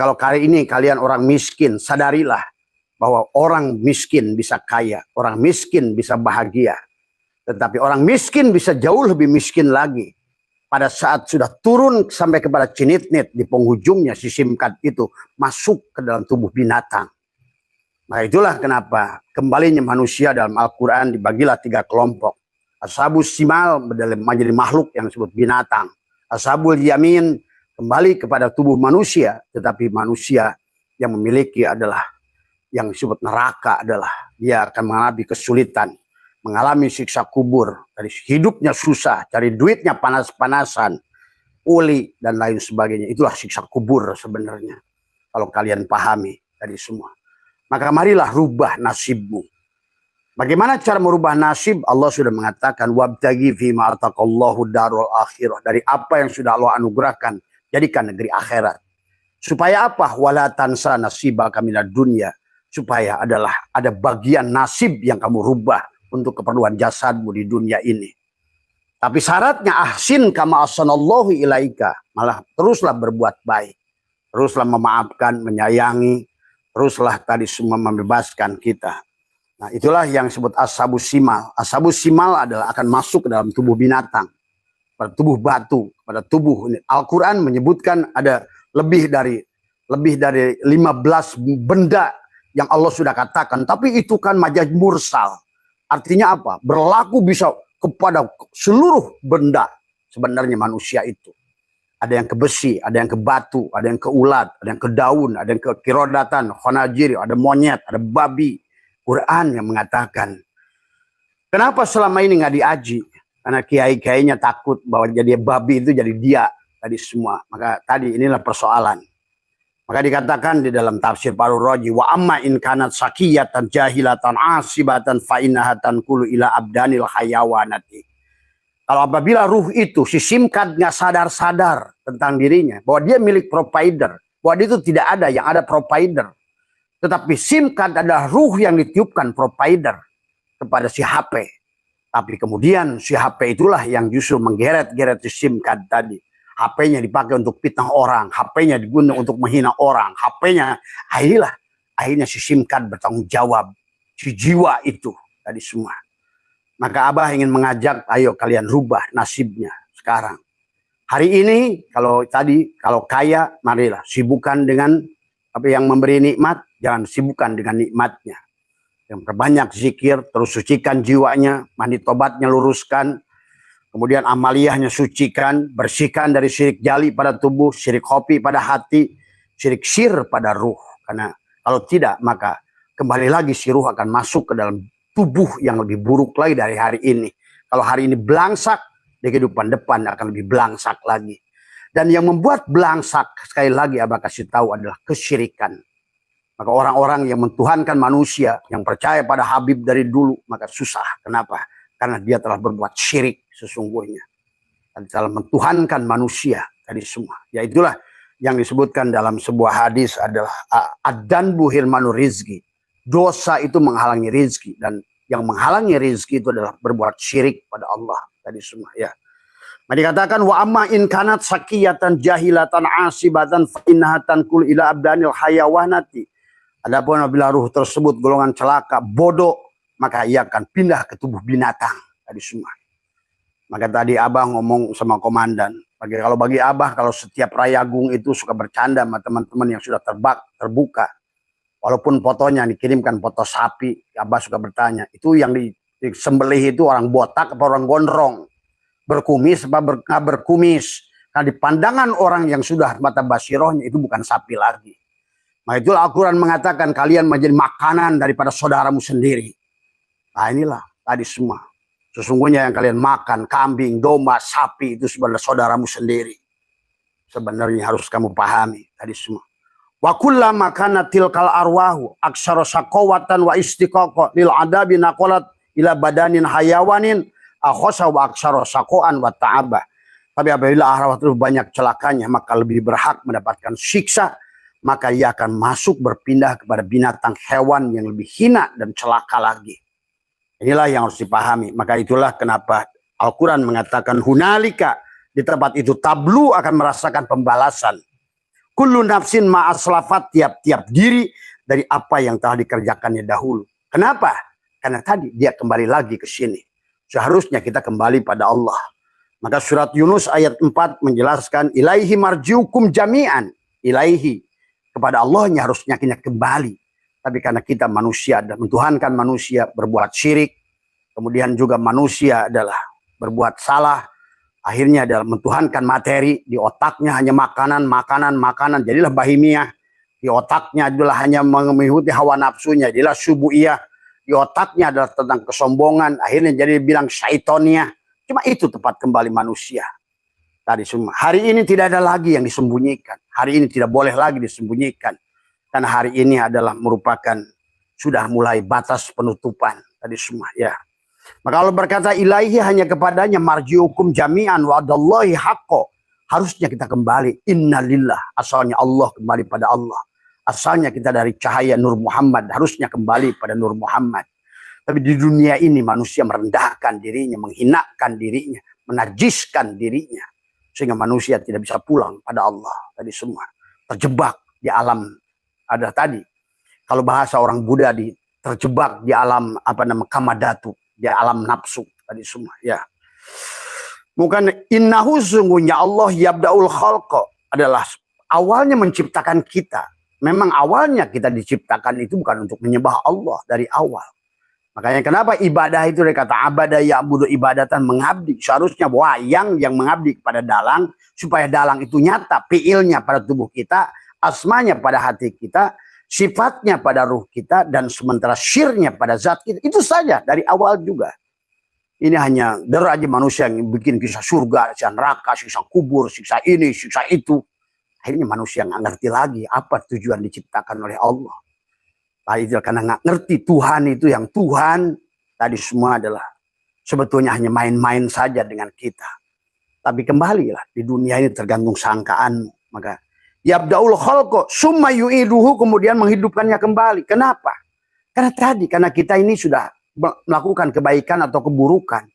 Kalau kali ini kalian orang miskin, sadarilah bahwa orang miskin bisa kaya, orang miskin bisa bahagia. Tetapi orang miskin bisa jauh lebih miskin lagi. Pada saat sudah turun sampai kepada cinitnit di penghujungnya si simkat itu masuk ke dalam tubuh binatang. Nah itulah kenapa kembalinya manusia dalam Al-Quran dibagilah 3 kelompok. Ashabus simal menjadi makhluk yang disebut binatang. Ashabul yamin kembali kepada tubuh manusia, tetapi manusia yang memiliki adalah yang disebut neraka adalah dia akan mengalami kesulitan, mengalami siksa kubur, dari hidupnya susah, cari duitnya panas-panasan, uli dan lain sebagainya. Itulah siksa kubur sebenarnya. Kalau kalian pahami tadi semua. Maka marilah rubah nasibmu. Bagaimana cara merubah nasib? Allah sudah mengatakan wabtagi fima ataqallahu darul akhirah, dari apa yang sudah Allah anugerahkan, jadikan negeri akhirat. Supaya apa? Wala tansa nasibaka minad dunya, supaya ada bagian nasib yang kamu rubah untuk keperluan jasadmu di dunia ini. Tapi syaratnya ahsin kama ahsanallahu ilaika, malah teruslah berbuat baik, teruslah memaafkan, menyayangi, teruslah tadi semua membebaskan kita. Nah itulah yang disebut ashabus simal. Ashabus simal adalah akan masuk ke dalam tubuh binatang, pada tubuh batu, pada tubuh. Al-Quran menyebutkan ada lebih dari 15 benda yang Allah sudah katakan. Tapi itu kan majaz mursal. Artinya apa? Berlaku bisa kepada seluruh benda sebenarnya manusia itu. Ada yang ke besi, ada yang ke batu, ada yang ke ulat, ada yang ke daun, ada yang ke kirodatan, khonajir, ada monyet, ada babi. Quran yang mengatakan. Kenapa selama ini nggak diaji? Karena kiai-kiainya takut bahwa jadi babi itu jadi dia tadi semua. Maka tadi inilah persoalan. Maka dikatakan di dalam tafsir Parul Raji, wa amma in kanat sakiyatan jahilatan asibatan fa innahatan kulu ila abdanil hayawanati. Kalau apabila ruh itu si simkat nggak sadar-sadar tentang dirinya, bahwa dia milik provider, bahwa dia itu tidak ada, yang ada provider. Tetapi SIM card adalah ruh yang ditiupkan provider kepada si HP. Tapi kemudian si HP itulah yang justru menggeret-geret si SIM card tadi. HP-nya dipakai untuk fitnah orang, HP-nya digunakan untuk menghina orang, HP-nya akhirnya si SIM card bertanggung jawab, si jiwa itu tadi semua. Maka Abah ingin mengajak, ayo kalian rubah nasibnya sekarang. Hari ini kalau kaya, marilah sibukkan dengan apa yang memberi nikmat. Jangan sibukkan dengan nikmatnya. Yang perbanyak zikir, terus sucikan jiwanya, mandi tobatnya luruskan. Kemudian amaliyahnya sucikan, bersihkan dari syirik jali pada tubuh, syirik khofi pada hati, syirik syir pada ruh. Karena kalau tidak, maka kembali lagi si ruh akan masuk ke dalam tubuh yang lebih buruk lagi dari hari ini. Kalau hari ini belangsak, di kehidupan depan akan lebih belangsak lagi. Dan yang membuat belangsak, sekali lagi Abah kasih tahu, adalah kesyirikan. Maka orang-orang yang mentuhankan manusia, yang percaya pada Habib dari dulu, maka susah. Kenapa? Karena dia telah berbuat syirik sesungguhnya. Dan telah mentuhankan manusia tadi semua. Ya itulah yang disebutkan dalam sebuah hadis adalah adan buhil manu rizki. Dosa itu menghalangi rizki. Dan yang menghalangi rizki itu adalah berbuat syirik pada Allah tadi semua. Ya. Nah, dikatakan wa amma in kanat sakiyatan jahilatan asibatan fa innahatan kul ila abdanil hayawanati. Adapun apabila ruh tersebut golongan celaka, bodoh, maka ia akan pindah ke tubuh binatang tadi semua. Maka tadi Abah ngomong sama komandan, bagi Abah kalau setiap Rayagung itu suka bercanda sama teman-teman yang sudah terbuka. Walaupun fotonya dikirimkan foto sapi, Abah suka bertanya, itu yang disembelih itu orang botak apa orang gondrong? Berkumis apa nggak berkumis? Nah di pandangan orang yang sudah mata basirohnya itu bukan sapi lagi. Nah itulah Al-Quran mengatakan kalian menjadi makanan daripada saudaramu sendiri. Nah inilah tadi semua. Sesungguhnya yang kalian makan, kambing, domba, sapi itu sebenarnya saudaramu sendiri. Sebenarnya harus kamu pahami tadi semua. Wa kullama kana tilkal arwahu aksara saqawatan wa istiqaqa lil adabi naqalat ila badanin hayawanin akhasa wa aksara saqoan wa ta'aba. Tapi apabila arwah itu banyak celakanya, maka lebih berhak mendapatkan siksa. Maka ia akan masuk berpindah kepada binatang hewan yang lebih hina dan celaka lagi. Inilah yang harus dipahami. Maka itulah kenapa Al-Quran mengatakan hunalika, di tempat itu tablu akan merasakan pembalasan. Kullu nafsin ma'aslafat, tiap-tiap diri dari apa yang telah dikerjakannya dahulu. Kenapa? Karena tadi dia kembali lagi ke sini. Seharusnya kita kembali pada Allah. Maka surat Yunus ayat 4 menjelaskan ilaihi marjiukum jami'an. Ilaihi, kepada Allahnya harusnya kita kembali. Tapi karena kita manusia dan mentuhankan manusia berbuat syirik, kemudian juga manusia adalah berbuat salah, akhirnya adalah mentuhankan materi, di otaknya hanya makanan, jadilah bahimiyah. Di otaknya adalah hanya mengikuti hawa nafsunya, jadilah subuhiyah. Di otaknya adalah tentang kesombongan, akhirnya jadi bilang syaitoniyah. Cuma itu tempat kembali manusia. Tadi semua. Hari ini tidak ada lagi yang disembunyikan. Hari ini tidak boleh lagi disembunyikan. Karena hari ini adalah merupakan sudah mulai batas penutupan. Tadi semua ya. Maka Allah berkata ilaihi, hanya kepadanya marjiukum jami'an wa'adallahi haqqo. Harusnya kita kembali. Innalillah. Asalnya Allah, kembali pada Allah. Asalnya kita dari cahaya Nur Muhammad. Harusnya kembali pada Nur Muhammad. Tapi di dunia ini manusia merendahkan dirinya, menghinakan dirinya, menajiskan dirinya. Sehingga manusia tidak bisa pulang pada Allah. Tadi semua. Terjebak di alam. Ada tadi. Kalau bahasa orang Buddha terjebak di alam kamadatu. Di alam nafsu tadi semua ya. Bukan innahu, sungguhnya Allah yabda'ul khalqa, adalah awalnya menciptakan kita. Memang awalnya kita diciptakan itu bukan untuk menyembah Allah dari awal. Makanya kenapa ibadah itu dari kata abada ya'budu ibadatan, mengabdi. Seharusnya wayang yang mengabdi kepada dalang, supaya dalang itu nyata fiilnya pada tubuh kita, asmanya pada hati kita, sifatnya pada ruh kita, dan sementara syirnya pada zat kita. Itu saja dari awal juga. Ini hanya deraja manusia yang bikin kisah surga, kisah neraka, siksa kubur, siksa ini, siksa itu. Akhirnya manusia nggak ngerti lagi apa tujuan diciptakan oleh Allah. Itu karena nggak ngerti Tuhan itu yang Tuhan. Tadi semua adalah sebetulnya hanya main-main saja dengan kita. Tapi kembalilah, di dunia ini tergantung sangkaanmu. Maka yabda'ul khalqa summa yu'iduhu, kemudian menghidupkannya kembali. Kenapa? Karena kita ini sudah melakukan kebaikan atau keburukan.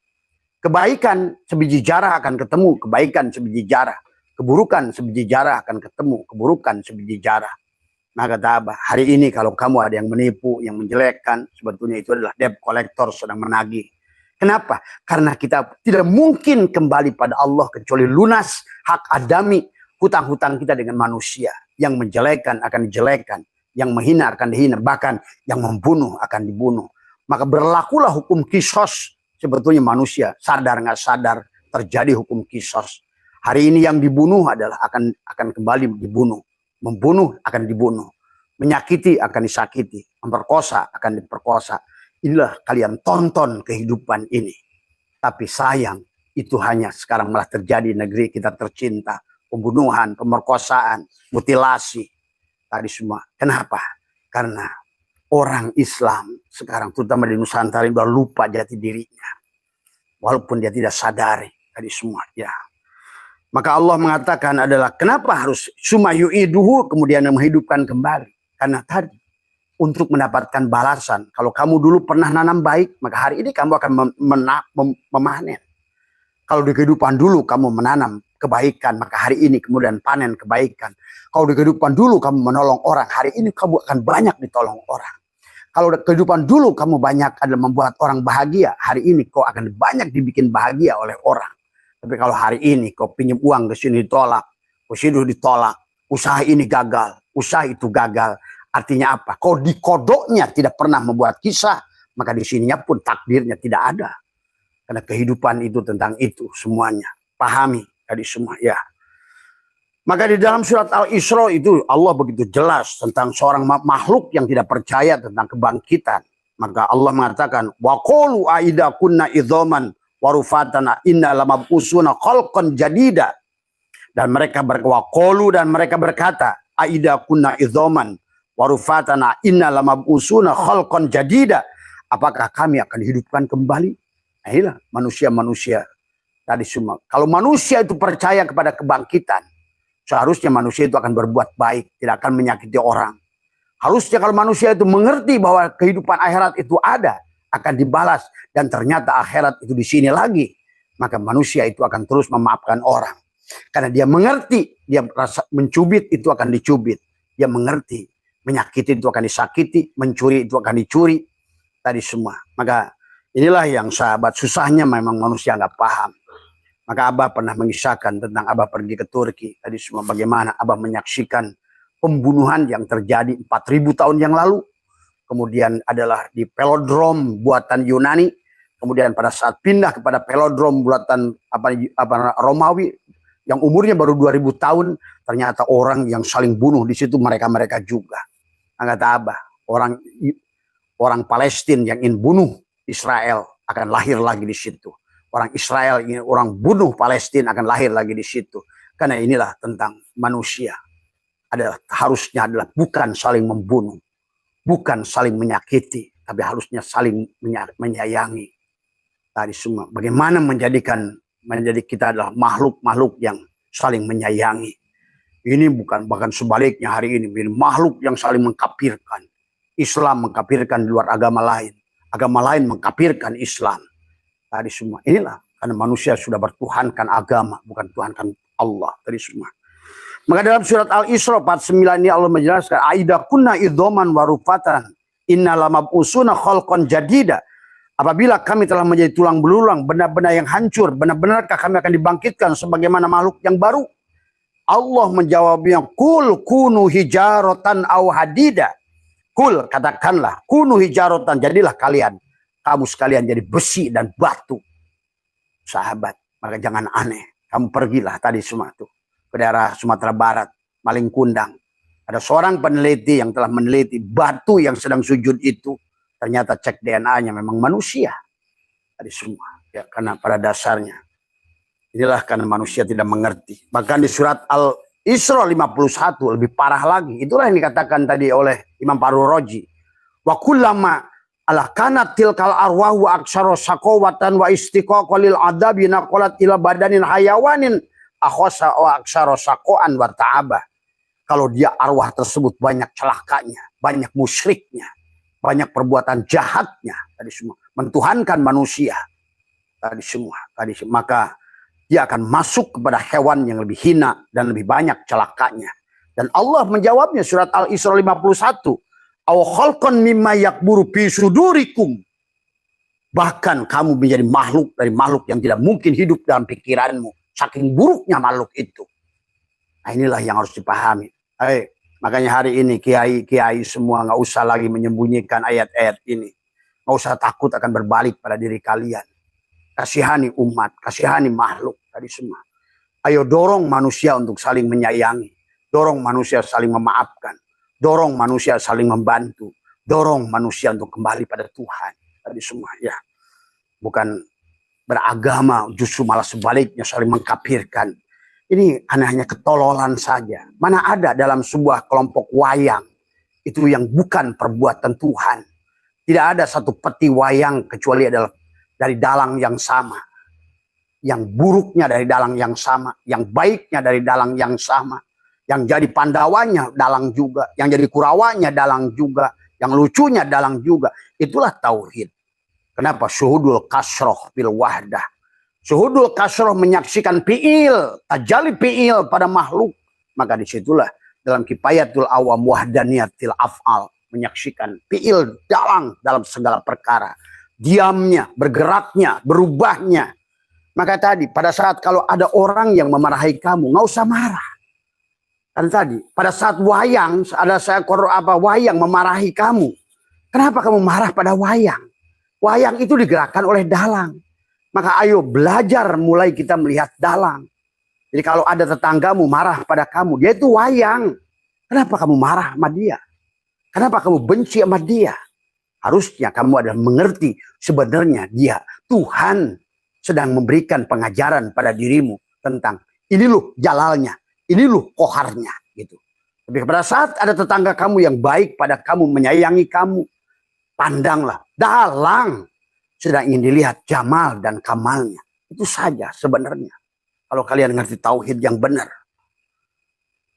Kebaikan sebiji jarah akan ketemu kebaikan sebiji jarah. Keburukan sebiji jarah akan ketemu keburukan sebiji jarah. Nah kata Abah, hari ini kalau kamu ada yang menipu, yang menjelekkan, sebetulnya itu adalah debt collector sedang menagih. Kenapa? Karena kita tidak mungkin kembali pada Allah kecuali lunas hak adami, hutang-hutang kita dengan manusia. Yang menjelekan akan dijelekan, yang menghina akan dihina, bahkan yang membunuh akan dibunuh. Maka berlakulah hukum kisos. Sebetulnya manusia sadar nggak sadar terjadi hukum kisos. Hari ini yang dibunuh adalah akan kembali dibunuh. Membunuh akan dibunuh. Menyakiti akan disakiti. Memperkosa akan diperkosa. Inilah kalian tonton kehidupan ini. Tapi sayang, itu hanya sekarang malah terjadi di negeri kita tercinta. Pembunuhan, pemerkosaan, mutilasi. Tadi semua. Kenapa? Karena orang Islam sekarang, terutama di Nusantara, sudah lupa jati dirinya. Walaupun dia tidak sadari. Tadi semua. Ya. Maka Allah mengatakan adalah kenapa harus sumayu'iduhu, kemudian menghidupkan kembali. Karena tadi untuk mendapatkan balasan. Kalau kamu dulu pernah nanam baik, maka hari ini kamu akan memanen. Kalau di kehidupan dulu kamu menanam kebaikan, maka hari ini kemudian panen kebaikan. Kalau di kehidupan dulu kamu menolong orang, hari ini kamu akan banyak ditolong orang. Kalau di kehidupan dulu kamu banyak adalah membuat orang bahagia, hari ini kau akan banyak dibikin bahagia oleh orang. Tapi kalau hari ini kau pinjam uang ke sini ditolak, ke sini ditolak, usaha ini gagal, usaha itu gagal. Artinya apa? Kau di kodoknya tidak pernah membuat kisah, maka di sininya pun takdirnya tidak ada. Karena kehidupan itu tentang itu semuanya. Pahami tadi semua ya. Maka di dalam surat Al-Isra itu Allah begitu jelas tentang seorang makhluk yang tidak percaya tentang kebangkitan. Maka Allah mengatakan, wa qalu aida kunna idzaman warufatana inna lamabusuna khalqan jadida. Dan mereka berkata, aida kunna idzaman warufatana inna lamabusuna khalqan jadida. Apakah kami akan dihidupkan kembali? Nah, inilah manusia-manusia tadi semua. Kalau manusia itu percaya kepada kebangkitan, seharusnya manusia itu akan berbuat baik, tidak akan menyakiti orang. Harusnya kalau manusia itu mengerti bahwa kehidupan akhirat itu ada, akan dibalas, dan ternyata akhirat itu di sini lagi, maka manusia itu akan terus memaafkan orang. Karena dia mengerti, dia rasa mencubit itu akan dicubit. Dia mengerti, menyakiti itu akan disakiti, mencuri itu akan dicuri. Tadi semua. Maka inilah yang sahabat, susahnya memang manusia nggak paham. Maka Abah pernah mengisahkan tentang Abah pergi ke Turki. Tadi semua bagaimana Abah menyaksikan pembunuhan yang terjadi 4.000 tahun yang lalu. Kemudian adalah di velodrome buatan Yunani. Kemudian pada saat pindah kepada velodrome buatan Romawi yang umurnya baru 2.000 tahun, ternyata orang yang saling bunuh di situ mereka-mereka juga. Kata Abah, orang Palestina yang ingin bunuh Israel akan lahir lagi di situ. Orang Israel ingin orang bunuh Palestina akan lahir lagi di situ. Karena inilah tentang manusia. Harusnya adalah bukan saling membunuh, bukan saling menyakiti, tapi harusnya saling menyayangi. Tadi semua bagaimana menjadi kita adalah makhluk-makhluk yang saling menyayangi. Ini bukan, bahkan sebaliknya hari ini makhluk yang saling mengkafirkan. Islam mengkafirkan di luar agama lain mengkafirkan Islam. Tadi semua inilah karena manusia sudah bertuhankan agama, bukan tuhankan Allah. Tadi semua. Maka dalam surat Al-Isra 49 ini Allah menjelaskan, aida kunna idhoman warufatan inna lamab'usuna khalqan jadida. Apabila kami telah menjadi tulang belulang, benar-benar yang hancur, benar-benarkah kami akan dibangkitkan sebagaimana makhluk yang baru? Allah menjawabnya, kul kunu hijaratan aw hadida. Kul, katakanlah, kunu hijaratan, jadilah kalian, kamu sekalian jadi besi dan batu. Sahabat, maka jangan aneh. Kamu pergilah tadi semua tuh ke daerah Sumatera Barat, Malingkundang. Ada seorang peneliti yang telah meneliti batu yang sedang sujud itu. Ternyata cek DNA-nya memang manusia. Tadi semua. Ya, karena pada dasarnya. Inilah karena manusia tidak mengerti. Bahkan di surat Al-Isra 51 lebih parah lagi. Itulah yang dikatakan tadi oleh Imam Farul Roji. Wa kullama ala kanat tilkal arwahu aksara sakowatan wa istiqaqalil adabi naqalat ila badanin hayawanin akhasa wa aksara sakoan wa ta'abah. Kalau dia arwah tersebut banyak celakanya, banyak musyriknya, banyak perbuatan jahatnya, tadi semua mentuhankan manusia, tadi semua, maka dia akan masuk kepada hewan yang lebih hina dan lebih banyak celakanya. Dan Allah menjawabnya surat Al-Isra 51, aw khalqan mimma yakburu fi sudurikum. Bahkan kamu menjadi makhluk dari makhluk yang tidak mungkin hidup dalam pikiranmu, saking buruknya makhluk itu. Nah, inilah yang harus dipahami. Makanya hari ini kiai-kiai semua nggak usah lagi menyembunyikan ayat-ayat ini. Nggak usah takut akan berbalik pada diri kalian. Kasihani umat, kasihani makhluk tadi semua. Ayo dorong manusia untuk saling menyayangi. Dorong manusia saling memaafkan. Dorong manusia saling membantu. Dorong manusia untuk kembali pada Tuhan. Tadi semua ya. Bukan beragama, justru malah sebaliknya saling mengkafirkan. Ini hanya ketololan saja. Mana ada dalam sebuah kelompok wayang itu yang bukan perbuatan Tuhan. Tidak ada satu peti wayang kecuali adalah dari dalang yang sama. Yang buruknya dari dalang yang sama. Yang baiknya dari dalang yang sama. Yang jadi pandawanya dalang juga. Yang jadi kurawanya dalang juga. Yang lucunya dalang juga. Itulah tauhid. Kenapa? Syuhudul kasroh bil wahdah. Syuhudul kasroh menyaksikan fi'il, tajalli fi'il pada makhluk. Maka disitulah dalam kifayatul awam wahdaniyatil af'al. Menyaksikan fi'il dalam segala perkara. Diamnya, bergeraknya, berubahnya. Maka tadi pada saat kalau ada orang yang memarahi kamu, nggak usah marah. Kan tadi pada saat wayang, ada seekor wayang memarahi kamu. Kenapa kamu marah pada wayang? Wayang itu digerakkan oleh dalang. Maka ayo belajar mulai kita melihat dalang. Jadi kalau ada tetanggamu marah pada kamu, dia itu wayang. Kenapa kamu marah sama dia? Kenapa kamu benci sama dia? Harusnya kamu adalah mengerti sebenarnya dia, Tuhan sedang memberikan pengajaran pada dirimu tentang ini loh jalalnya, ini loh koharnya gitu. Tapi pada saat ada tetangga kamu yang baik pada kamu, menyayangi kamu, pandanglah dalang sedang ingin dilihat jamal dan kamalnya. Itu saja sebenarnya. Kalau kalian ngerti tauhid yang benar.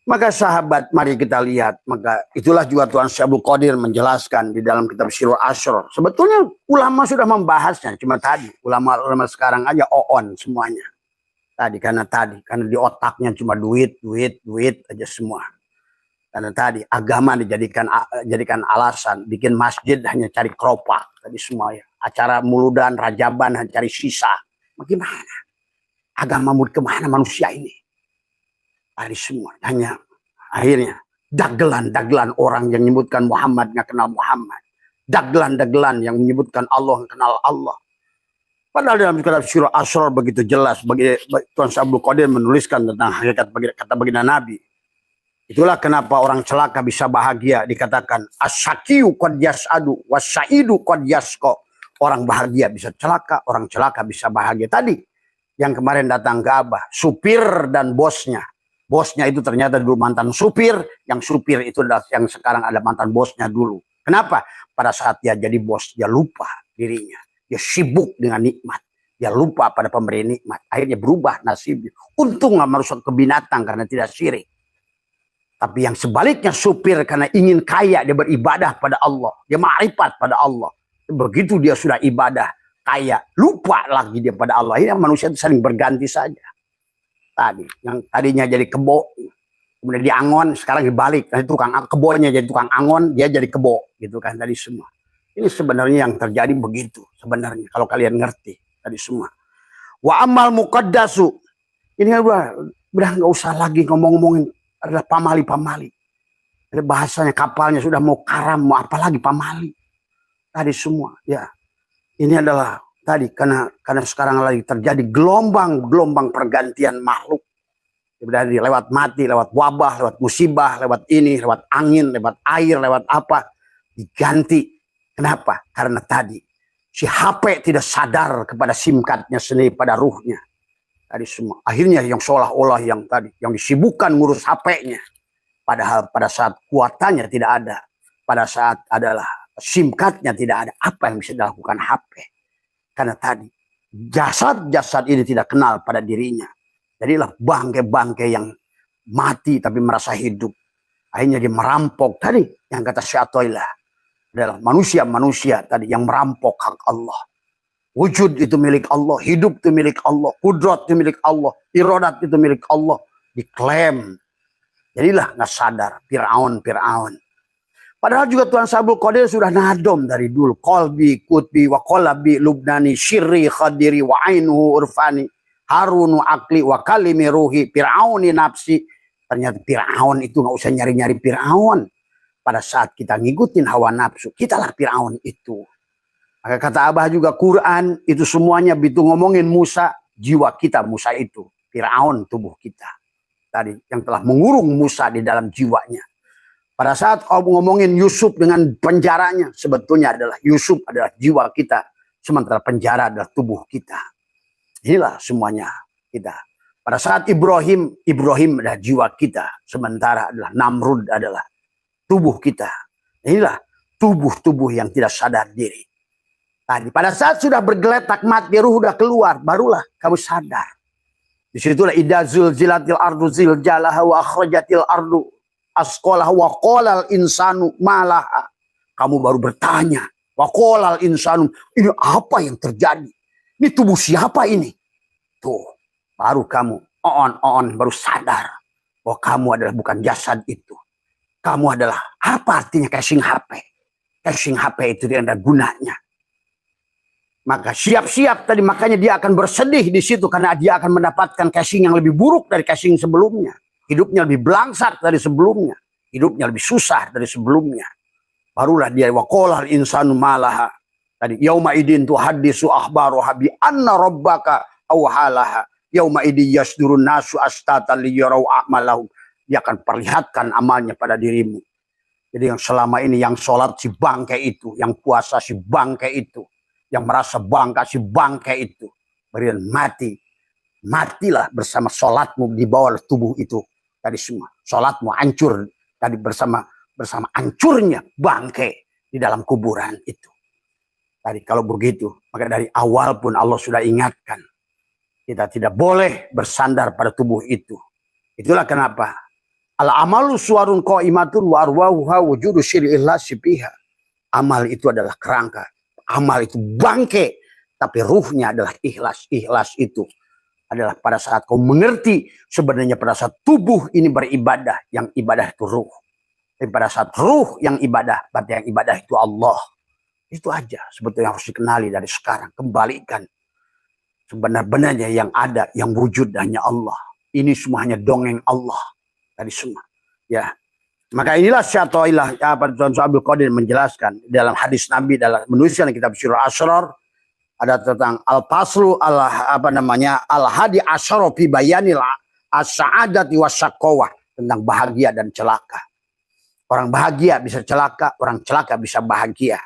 Maka sahabat, mari kita lihat. Maka itulah juga Tuhan Syekh Qadir menjelaskan di dalam kitab Sirul Asrar. Sebetulnya ulama sudah membahasnya. Cuma tadi ulama-ulama sekarang aja on semuanya. Karena di otaknya cuma duit aja semua. Karena tadi agama jadikan alasan, bikin masjid hanya cari keropak tadi semua ya. Acara muludan, rajaban hanya cari sisa. Bagaimana? Agama mau kemana manusia ini? Tadi semua hanya akhirnya dagelan orang yang menyebutkan Muhammad nggak kenal Muhammad. Dagelan yang menyebutkan Allah nggak kenal Allah. Padahal dalam kitab Surah Asrar begitu jelas bagi Tuan Abdul Qadir menuliskan tentang hakikat kata baginda Nabi. Itulah kenapa orang celaka bisa bahagia, dikatakan asyakiyu qad yas'adu wasyaidu qad yasqa. Orang bahagia bisa celaka, orang celaka bisa bahagia. Tadi yang kemarin datang ke Abah, supir dan bosnya. Bosnya itu ternyata dulu mantan supir, yang supir itu adalah yang sekarang ada mantan bosnya dulu. Kenapa? Pada saat dia jadi bos, dia lupa dirinya. Dia sibuk dengan nikmat. Dia lupa pada pemberi nikmat. Akhirnya berubah nasibnya. Untung nggak merusuk ke binatang karena tidak syirik. Tapi yang sebaliknya supir karena ingin kaya, dia beribadah pada Allah. Dia ma'rifat pada Allah. Begitu dia sudah ibadah, kaya, lupa lagi dia pada Allah. Akhirnya manusia itu saling berganti saja. Tadi, yang tadinya jadi kebo, kemudian diangon, sekarang dibalik. Nah, tukang kebonya jadi tukang angon, dia jadi kebo. Gitu kan tadi semua. Ini sebenarnya yang terjadi begitu. Sebenarnya kalau kalian ngerti tadi semua. Wa amal muqaddasu. Ini udah nggak usah lagi ngomong-ngomongin. Adalah pamali. Ada bahasanya kapalnya sudah mau karam, mau apalagi pamali. Tadi semua, ya. Ini adalah tadi karena sekarang lagi terjadi gelombang pergantian makhluk. Dari lewat mati, lewat wabah, lewat musibah, lewat ini, lewat angin, lewat air, lewat apa diganti. Kenapa? Karena tadi si HP tidak sadar kepada SIM cardnya sendiri, pada ruhnya. Tadi semua. Akhirnya yang seolah-olah yang disibukkan ngurus HP-nya. Padahal pada saat kuatannya tidak ada. Pada saat adalah SIM card-nya tidak ada. Apa yang bisa dilakukan HP? Karena tadi jasad ini tidak kenal pada dirinya. Jadilah bangkai-bangkai yang mati tapi merasa hidup. Akhirnya dia merampok tadi. Yang kata Syatoilah adalah manusia tadi yang merampok hak Allah. Wujud itu milik Allah, hidup itu milik Allah, kudrat itu milik Allah, iradat itu milik Allah. Diklaim. Jadilah nggak sadar, Fir'aun. Padahal juga Tuan Abdul Qadir sudah nadom dari dulu. Qalbi, kutbi, wa qalabi, lubnani, syirri, khadiri, wa ainuhu, urfani, harunu, akli, wa kalimi, ruhi, Fir'auni, nafsi. Ternyata Fir'aun itu nggak usah nyari-nyari Fir'aun. Pada saat kita ngikutin hawa nafsu, kitalah Fir'aun itu. Maka kata Abah juga Quran itu semuanya begitu ngomongin Musa, jiwa kita Musa itu. Fir'aun tubuh kita. Tadi yang telah mengurung Musa di dalam jiwanya. Pada saat kau ngomongin Yusuf dengan penjaranya, sebetulnya adalah Yusuf adalah jiwa kita. Sementara penjara adalah tubuh kita. Inilah semuanya kita. Pada saat Ibrahim adalah jiwa kita. Sementara adalah Namrud adalah tubuh kita. Inilah tubuh-tubuh yang tidak sadar diri. Tadi pada saat sudah bergeletak mati, ruh sudah keluar, barulah kamu sadar. Disitulah idza zulzilatil ardu ziljalaha wa akhrajatil ardu asqalaha wa qalal insanu malaha. Kamu baru bertanya, wa qalal insanu, ini apa yang terjadi? Ini tubuh siapa ini? Tuh, baru kamu baru sadar bahwa kamu adalah bukan jasad itu. Kamu adalah apa artinya casing HP? Casing HP itu tidak ada gunanya. Maka siap-siap tadi, makanya dia akan bersedih di situ karena dia akan mendapatkan casing yang lebih buruk dari casing sebelumnya. Hidupnya lebih belangsak dari sebelumnya. Hidupnya lebih susah dari sebelumnya. Barulah dia waqalal insanu malaha. Tadi yauma idin tuhaddisu akhbaruha bi anna rabbaka awhalaha. Yauma idin yasdurun nasu astatan liyarau a'malahum. Dia akan perlihatkan amalnya pada dirimu. Jadi yang selama ini yang sholat si bangkai itu, yang puasa si bangkai itu, yang merasa bangga si bangkai itu, berian matilah bersama sholatmu di bawah tubuh itu tadi semua. Sholatmu hancur tadi bersama hancurnya bangkai di dalam kuburan itu. Tadi kalau begitu, maka dari awal pun Allah sudah ingatkan kita tidak boleh bersandar pada tubuh itu. Itulah kenapa al amalu suwarun qaimatun wa arwahuha wujudu syir'illah sipiha. Amal itu adalah kerangka. Amal itu bangke, tapi ruhnya adalah ikhlas. Ikhlas itu adalah pada saat kau mengerti sebenarnya pada saat tubuh ini beribadah, yang ibadah itu ruh. Tapi pada saat ruh yang ibadah, berarti yang ibadah itu Allah. Itu aja sebetulnya harus dikenali dari sekarang. Kembalikan sebenar-benarnya yang ada, yang wujud hanya Allah. Ini semuanya dongeng Allah dari semua. Ya, maka inilah syatoilah Tuan Abdul Qadir menjelaskan dalam hadis Nabi dalam menuliskan kitab Sirul Asrar ada tentang al-faslu al-hadi asyara fi bayanil as-sa'adati wasyaqawah, tentang bahagia dan celaka. Orang bahagia bisa celaka, orang celaka bisa bahagia.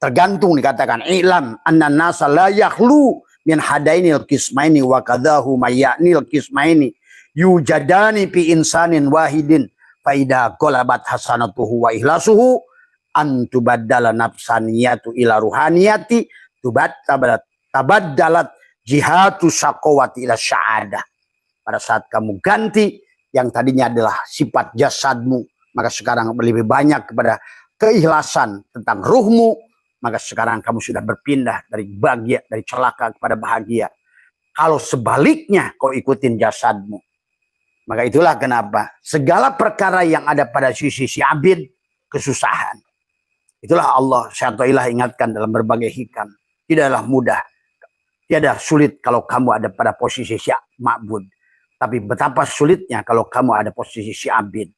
Tergantung dikatakan ilam anna nasa la yakhlu min hadainil qismaini wa kadahu mayanil qismaini yujadani fi insanin wahidin faida qolabat hasanatuhu wa ihlasuhu an tubaddala nafsaniyatu ila ruhaniyati tabaddalat jihatu syaqawati ila sya'adah. Pada saat kamu ganti yang tadinya adalah sifat jasadmu, maka sekarang lebih banyak kepada keikhlasan tentang ruhmu, maka sekarang kamu sudah berpindah dari bahagia, dari celaka kepada bahagia. Kalau sebaliknya kau ikutin jasadmu, maka itulah kenapa segala perkara yang ada pada sisi si abid kesusahan. Itulah Allah syaitanillah ingatkan dalam berbagai hikam. Tidaklah mudah, tiada sulit kalau kamu ada pada posisi si ma'bud. Tapi betapa sulitnya kalau kamu ada posisi si abid.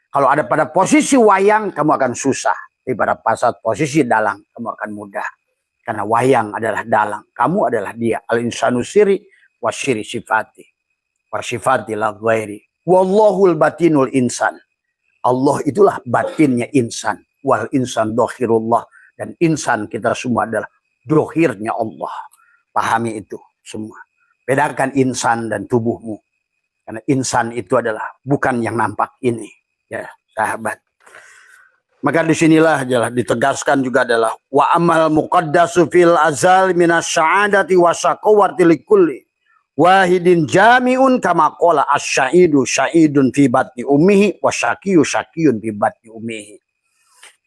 Kalau ada pada posisi wayang, kamu akan susah. Tapi pada saat posisi dalang, kamu akan mudah. Karena wayang adalah dalang. Kamu adalah dia. Al-insanu siri wa syiri sifati. Wa sifati la ghairi. Wallahul batinul insan. Allah itulah batinnya insan. Wal insan dohirullah. Dan insan kita semua adalah dohirnya Allah. Pahami itu semua. Bedakan insan dan tubuhmu. Karena insan itu adalah bukan yang nampak ini. Ya, sahabat. Maka disinilah adalah ditegaskan juga adalah wa amal muqaddasu fil azal minas sya'adati wa syaqawati likulli wahidin jami'un kama qala asy-sya'idu sya'idun fi batni ummihi wa syaqiyyu syaqiyun fi batni ummihi.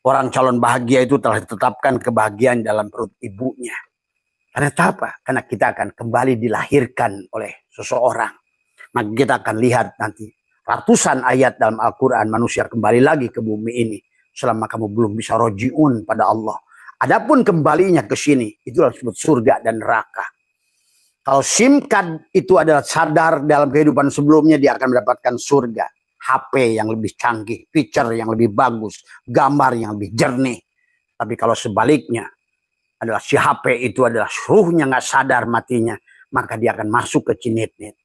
Orang calon bahagia itu telah ditetapkan kebahagiaan dalam perut ibunya. Karena apa? Karena kita akan kembali dilahirkan oleh seseorang. Maka kita akan lihat nanti ratusan ayat dalam Al-Quran manusia kembali lagi ke bumi ini. Selama kamu belum bisa rojiun pada Allah. Adapun kembalinya ke sini, itulah disebut surga dan neraka. Kalau SIM card itu adalah sadar dalam kehidupan sebelumnya, dia akan mendapatkan surga. HP yang lebih canggih, feature yang lebih bagus, gambar yang lebih jernih. Tapi kalau sebaliknya, adalah si HP itu adalah ruhnya nggak sadar matinya, maka dia akan masuk ke cinit-nit.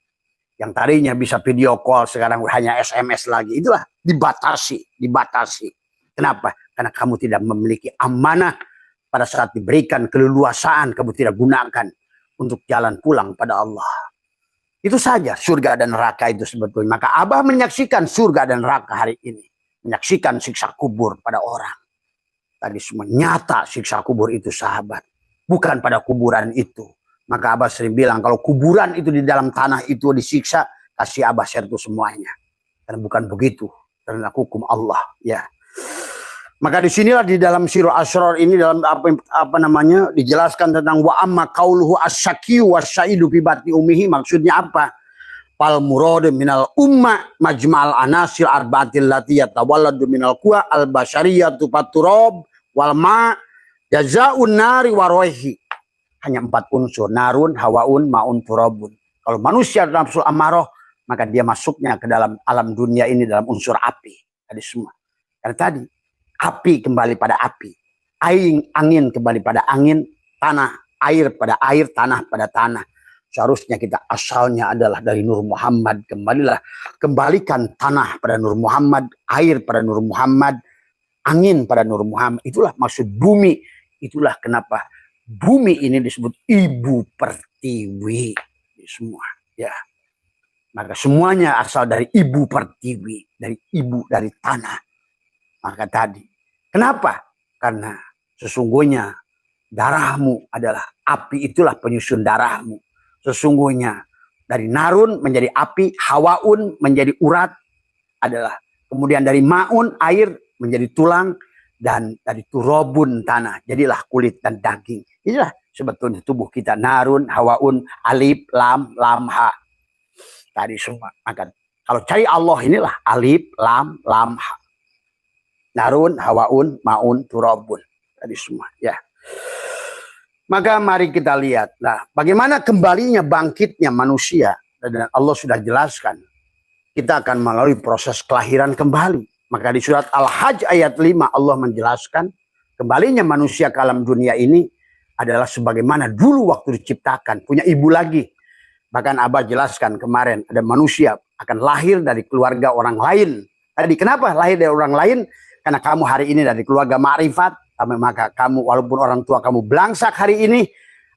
Yang tadinya bisa video call, sekarang hanya SMS lagi. Itulah dibatasi. Kenapa? Karena kamu tidak memiliki amanah pada saat diberikan keleluasaan, kamu tidak gunakan untuk jalan pulang pada Allah. Itu saja surga dan neraka itu sebetulnya. Maka Abah menyaksikan surga dan neraka hari ini. Menyaksikan siksa kubur pada orang. Tadi semua nyata siksa kubur itu sahabat. Bukan pada kuburan itu. Maka Abah sering bilang kalau kuburan itu di dalam tanah itu disiksa, kasih Abah share itu semuanya. Karena bukan begitu. Karena hukum Allah. Ya. Maka disinilah di dalam Sirul Asrar ini dalam dijelaskan tentang wa amma qauluhu asy-syaqiyyu wasy-sya'idu fi batni ummihi, maksudnya apa? Fal murad minal umma majma'al anasir arba'atil lati yatawalladu minal quwa al-basyariyatu faturab wal ma jazaa'un nari wa raihi. Hanya 4 unsur, narun, hawaun, maun, turabun. Kalau manusia nafsu amarah, maka dia masuknya ke dalam alam dunia ini dalam unsur api. Tadi semua. Karena tadi api kembali pada api, angin kembali pada angin, tanah, air pada air, tanah pada tanah. Seharusnya kita asalnya adalah dari Nur Muhammad. Kembalikan tanah pada Nur Muhammad, air pada Nur Muhammad, angin pada Nur Muhammad. Itulah maksud bumi. Itulah kenapa bumi ini disebut ibu pertiwi. Semua, ya. Maka semuanya asal dari ibu pertiwi, dari ibu, dari tanah. Maka tadi, kenapa? Karena sesungguhnya darahmu adalah api, itulah penyusun darahmu. Sesungguhnya dari narun menjadi api, hawaun menjadi urat adalah. Kemudian dari maun air menjadi tulang, dan dari turobun tanah jadilah kulit dan daging. Inilah sebetulnya tubuh kita, narun, hawaun, alif, lam, ha. Tadi semua. Maka kalau cari Allah inilah alif, lam, lam, ha. Narun, hawaun, maun, turabun. Tadi semua. Ya. Maka mari kita lihat. Nah, bagaimana kembalinya bangkitnya manusia. Dan Allah sudah jelaskan. Kita akan melalui proses kelahiran kembali. Maka di surat Al-Hajj ayat 5 Allah menjelaskan. Kembalinya manusia ke alam dunia ini adalah sebagaimana dulu waktu diciptakan. Punya ibu lagi. Bahkan Abah jelaskan kemarin. Ada manusia akan lahir dari keluarga orang lain. Tadi kenapa lahir dari orang lain? Karena kamu hari ini dari keluarga ma'rifat. Maka kamu walaupun orang tua kamu belangsak hari ini.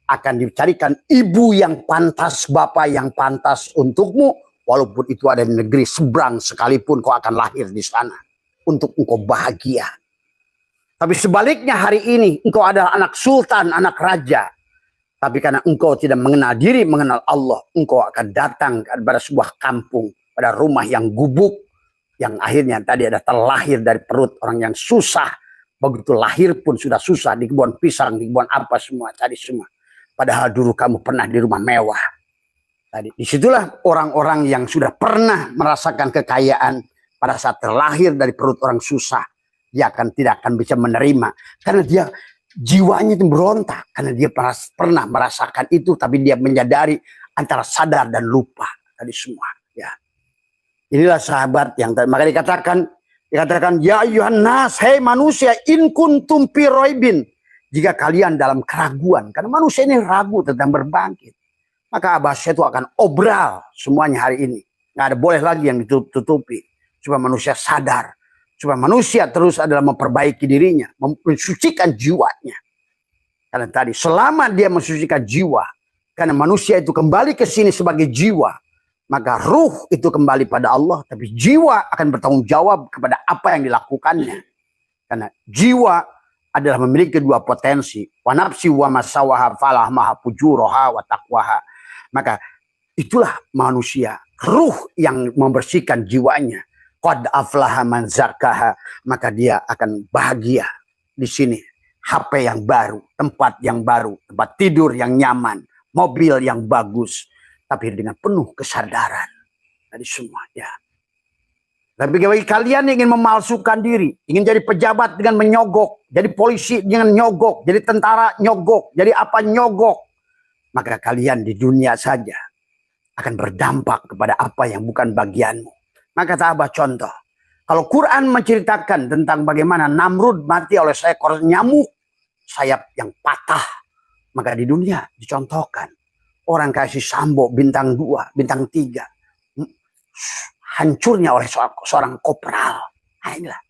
Akan dicarikan ibu yang pantas. Bapak yang pantas untukmu. Walaupun itu ada di negeri seberang sekalipun kau akan lahir di sana. Untuk engkau bahagia. Tapi sebaliknya hari ini engkau adalah anak sultan, anak raja. Tapi karena engkau tidak mengenal diri, mengenal Allah. Engkau akan datang pada sebuah kampung. Pada rumah yang gubuk. Yang akhirnya tadi ada terlahir dari perut orang yang susah. Begitu lahir pun sudah susah. Di kebun pisang, di kebun apa semua. Tadi semua. Padahal dulu kamu pernah di rumah mewah. Tadi disitulah orang-orang yang sudah pernah merasakan kekayaan. Pada saat terlahir dari perut orang susah. Dia tidak akan bisa menerima. Karena dia jiwanya itu berontak. Karena dia pernah merasakan itu. Tapi dia menyadari antara sadar dan lupa. Tadi semua. Ya. Inilah sahabat yang tadi. Maka dikatakan. Ya ayuhan nas. Hei manusia. In kuntum fi raibin. Jika kalian dalam keraguan. Karena manusia ini ragu tentang berbangkit. Maka Abah Syekh itu akan obral semuanya hari ini. Nggak ada boleh lagi yang ditutupi. Supaya manusia sadar. Supaya manusia terus adalah memperbaiki dirinya. Mensucikan jiwanya. Karena tadi selama dia mensucikan jiwa. Karena manusia itu kembali ke sini sebagai jiwa. Maka ruh itu kembali pada Allah. Tapi jiwa akan bertanggung jawab kepada apa yang dilakukannya. Karena jiwa adalah memiliki dua potensi. Wa nafsi wa masawaha falah maha pujuroha wa taqwaha. Maka itulah manusia. Ruh yang membersihkan jiwanya. Qad aflaha man zakkaha, maka dia akan bahagia di sini. HP yang baru, tempat yang baru, tempat tidur yang nyaman, mobil yang bagus, tapi dengan penuh kesadaran. Tadi semua ya. Tapi bagi kalian yang ingin memalsukan diri, ingin jadi pejabat dengan menyogok, jadi polisi dengan nyogok, jadi tentara nyogok, jadi apa nyogok, maka kalian di dunia saja akan berdampak kepada apa yang bukan bagianmu. Maka kata Abah contoh. Kalau Quran menceritakan tentang bagaimana Namrud mati oleh seekor nyamuk. Sayap yang patah. Maka di dunia dicontohkan. Orang kasih Sambo bintang 2, bintang 3. Hancurnya oleh seorang kopral. Nah inilah.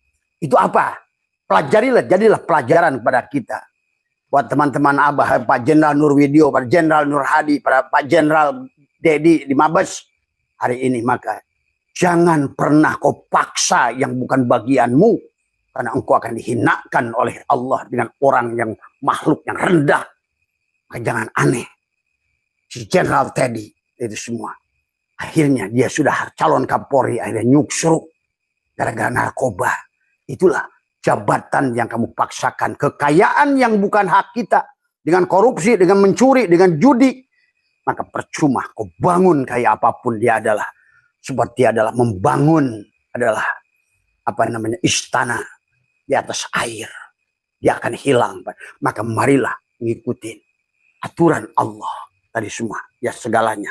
Itu apa? Pelajarilah, jadilah pelajaran kepada kita. Buat teman-teman Abah, Pak Jenderal Nurwidyo, Pak Jenderal Nur Hadi, Pak Jenderal Dedi di Mabes. Hari ini maka. Jangan pernah kau paksa yang bukan bagianmu. Karena engkau akan dihinakan oleh Allah dengan orang yang makhluk yang rendah. Maka jangan aneh. Si Jenderal Teddy itu semua. Akhirnya dia sudah calon Kapolri. Akhirnya nyuksruk. Gara-gara narkoba. Itulah jabatan yang kamu paksakan. Kekayaan yang bukan hak kita. Dengan korupsi, dengan mencuri, dengan judi. Maka percuma kau bangun kayak apapun dia adalah. Seperti adalah membangun adalah apa namanya istana di atas air. Dia akan hilang. Maka marilah ngikutin aturan Allah tadi semua. Ya segalanya.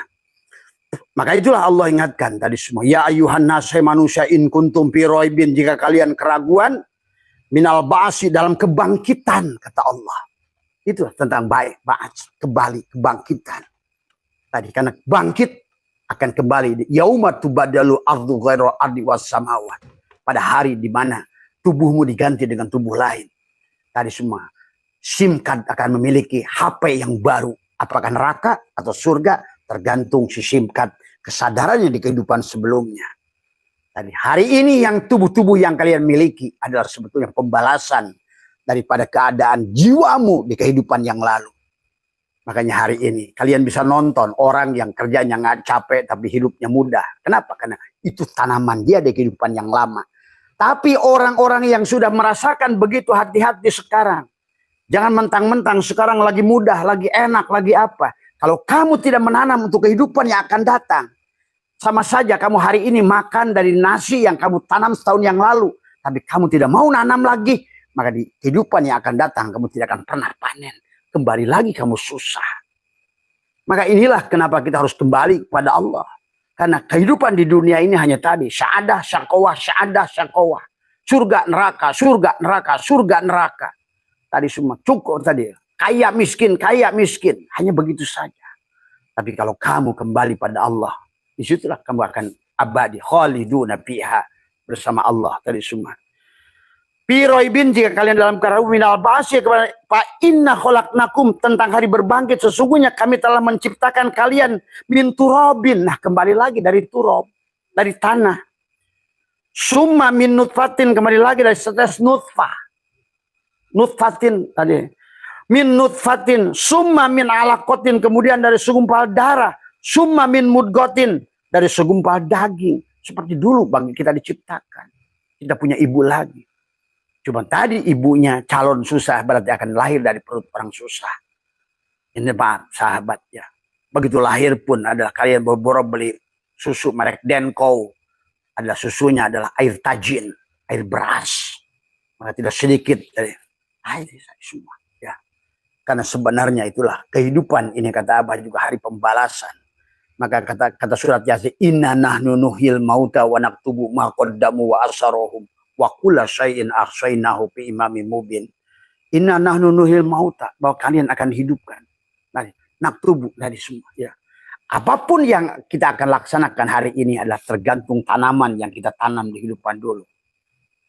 Maka itulah Allah ingatkan tadi semua. Ya ayuhan nas manusia in kuntum fi raibin. Jika kalian keraguan minal ba'si dalam kebangkitan kata Allah. Itu tentang baik, ba'ats, kebangkitan. Tadi karena bangkit akan kembali yauma tubaddalu ardu ghairal ardi was samawat. Pada hari di mana tubuhmu diganti dengan tubuh lain. Tadi semua. SIM card akan memiliki HP yang baru. Apakah neraka atau surga tergantung si SIM card kesadarannya di kehidupan sebelumnya. Tadi hari ini yang tubuh-tubuh yang kalian miliki adalah sebetulnya pembalasan daripada keadaan jiwamu di kehidupan yang lalu. Makanya hari ini kalian bisa nonton orang yang kerjanya nggak capek tapi hidupnya mudah. Kenapa? Karena itu tanaman dia di kehidupan yang lama. Tapi orang-orang yang sudah merasakan begitu hati-hati sekarang. Jangan mentang-mentang sekarang lagi mudah, lagi enak, lagi apa. Kalau kamu tidak menanam untuk kehidupan yang akan datang. Sama saja kamu hari ini makan dari nasi yang kamu tanam setahun yang lalu. Tapi kamu tidak mau nanam lagi. Maka di kehidupan yang akan datang kamu tidak akan pernah panen. Kembali lagi kamu susah. Maka inilah kenapa kita harus kembali kepada Allah. Karena kehidupan di dunia ini hanya tadi. Sa'adah, syakowah, sa'adah, syakowah. Surga, neraka, surga, neraka, surga, neraka. Tadi semua cukup tadi. Kaya, miskin, kaya, miskin. Hanya begitu saja. Tapi kalau kamu kembali pada Allah. Disitulah kamu akan abadi. Khaliduna fiha. Bersama Allah tadi semua. Piroibin jika kalian dalam kerahu minal ba'asya kepada fa inna khalaqnakum tentang hari berbangkit sesungguhnya kami telah menciptakan kalian min turabin. Nah kembali lagi dari turab, dari tanah. Summa min nutfatin kembali lagi dari setes nutfah. Nutfatin tadi. Min nutfatin summa min alaqatin kemudian dari segumpal darah. Summa min mudgotin dari segumpal daging. Seperti dulu bagi kita diciptakan. Kita punya ibu lagi. Cuma tadi ibunya calon susah berarti akan lahir dari perut orang susah. Ini Pak sahabat ya. Begitu lahir pun adalah kalian boro-boro beli susu merek Denko. Adalah susunya adalah air tajin, air beras. Maka tidak sedikit dari air semua. Ya. Karena sebenarnya itulah kehidupan ini kata Abah juga hari pembalasan. Maka kata surat Yasin, inna nahnu nuhil mauta wa naktubu ma qaddamu wa asarohum wa kulla syai'in ahsainahu fi imamin mubin. Inna nahnu nuhil mauta, bahwa kalian akan hidupkan. Nah, naktubu dari semua ya. Apapun yang kita akan laksanakan hari ini adalah tergantung tanaman yang kita tanam di kehidupan dulu.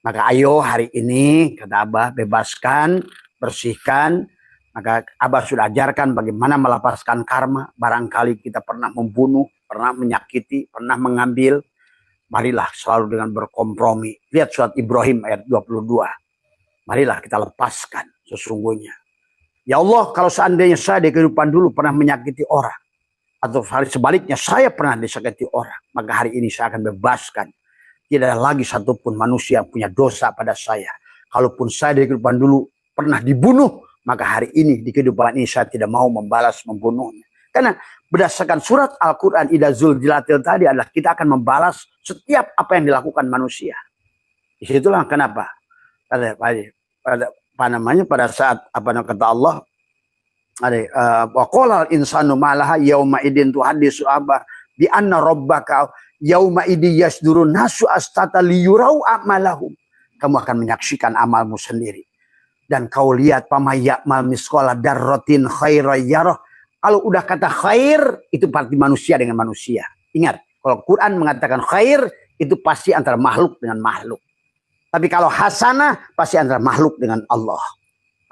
Maka ayo hari ini kata Abah bebaskan, bersihkan. Maka Abah sudah ajarkan bagaimana melepaskan karma. Barangkali kita pernah membunuh, pernah menyakiti, pernah mengambil. Marilah selalu dengan berkompromi. Lihat surat Ibrahim ayat 22. Marilah kita lepaskan sesungguhnya. Ya Allah, kalau seandainya saya di kehidupan dulu pernah menyakiti orang. Atau sebaliknya saya pernah disakiti orang. Maka hari ini saya akan bebaskan. Tidak ada lagi satupun manusia yang punya dosa pada saya. Kalaupun saya di kehidupan dulu pernah dibunuh. Maka hari ini di kehidupan ini saya tidak mau membalas membunuhnya. Karena berdasarkan surat Al-Quran Idza Zulzilatil tadi adalah kita akan membalas setiap apa yang dilakukan manusia. Disitulah kenapa. Pada saat apa kata Allah. Wa qala al-insanu malaha yauma idin tuhaddisu aba bi anna rabbaka yauma idi yasdurun nasu astata liyurau amalahum. Kamu akan menyaksikan amalmu sendiri. Dan kau lihat pamayak miskola darrotin khairayyarah. Kalau udah kata khair, itu berarti manusia dengan manusia. Ingat, kalau Quran mengatakan khair, itu pasti antara makhluk dengan makhluk. Tapi kalau hasanah, pasti antara makhluk dengan Allah.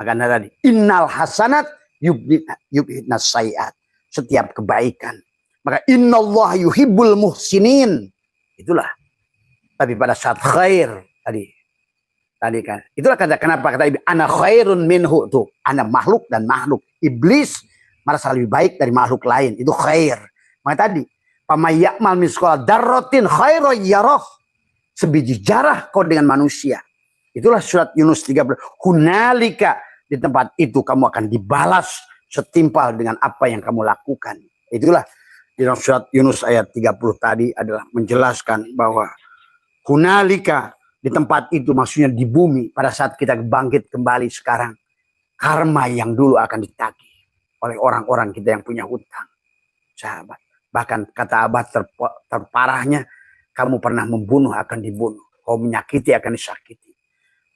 Maka tadi, innal hasanat yubhidnas sayiat. Setiap kebaikan. Maka innallaha yuhibbul muhsinin. Itulah. Tapi pada saat khair, tadi kan. Itulah kenapa kata Iblis, ana khairun minhu tuh. Ana makhluk dan makhluk. Iblis merasa lebih baik dari makhluk lain. Itu khair. Maka tadi, pamayakmal miskola darrotin khairayyarah. Sebiji jarah kau dengan manusia. Itulah surat Yunus 13. Hunalika di tempat itu kamu akan dibalas setimpal dengan apa yang kamu lakukan. Itulah di dalam surat Yunus ayat 30 tadi adalah menjelaskan bahwa hunalika di tempat itu maksudnya di bumi pada saat kita bangkit kembali sekarang. Karma yang dulu akan ditagih oleh orang-orang kita yang punya hutang. Sahabat. Bahkan kata Abah terparahnya. Kamu pernah membunuh akan dibunuh. Kau menyakiti akan disakiti.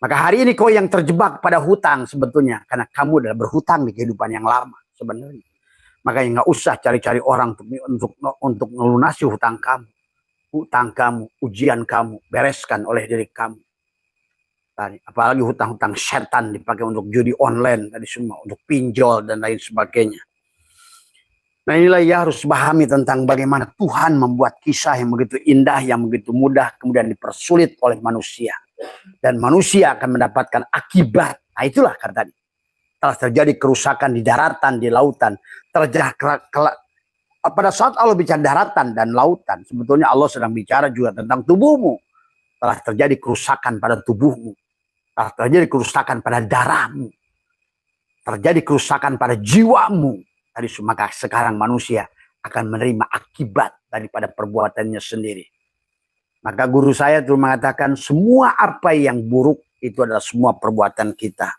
Maka hari ini kau yang terjebak pada hutang sebetulnya. Karena kamu adalah berhutang di kehidupan yang lama sebenarnya. Makanya nggak usah cari-cari orang untuk melunasi hutang kamu. Hutang kamu, ujian kamu, bereskan oleh diri kamu. Tadi, apalagi hutang-hutang setan dipakai untuk judi online, tadi semua, untuk pinjol dan lain sebagainya. Nah inilah ya harus pahami tentang bagaimana Tuhan membuat kisah yang begitu indah, yang begitu mudah, kemudian dipersulit oleh manusia. Dan manusia akan mendapatkan akibat. Nah itulah kata tadi. Telah terjadi kerusakan di daratan, di lautan. Pada saat Allah bicara daratan dan lautan, sebetulnya Allah sedang bicara juga tentang tubuhmu. Telah terjadi kerusakan pada tubuhmu. Telah terjadi kerusakan pada darahmu. Terjadi kerusakan pada jiwamu. Maka sekarang manusia akan menerima akibat daripada perbuatannya sendiri. Maka guru saya tuh mengatakan semua apa yang buruk itu adalah semua perbuatan kita.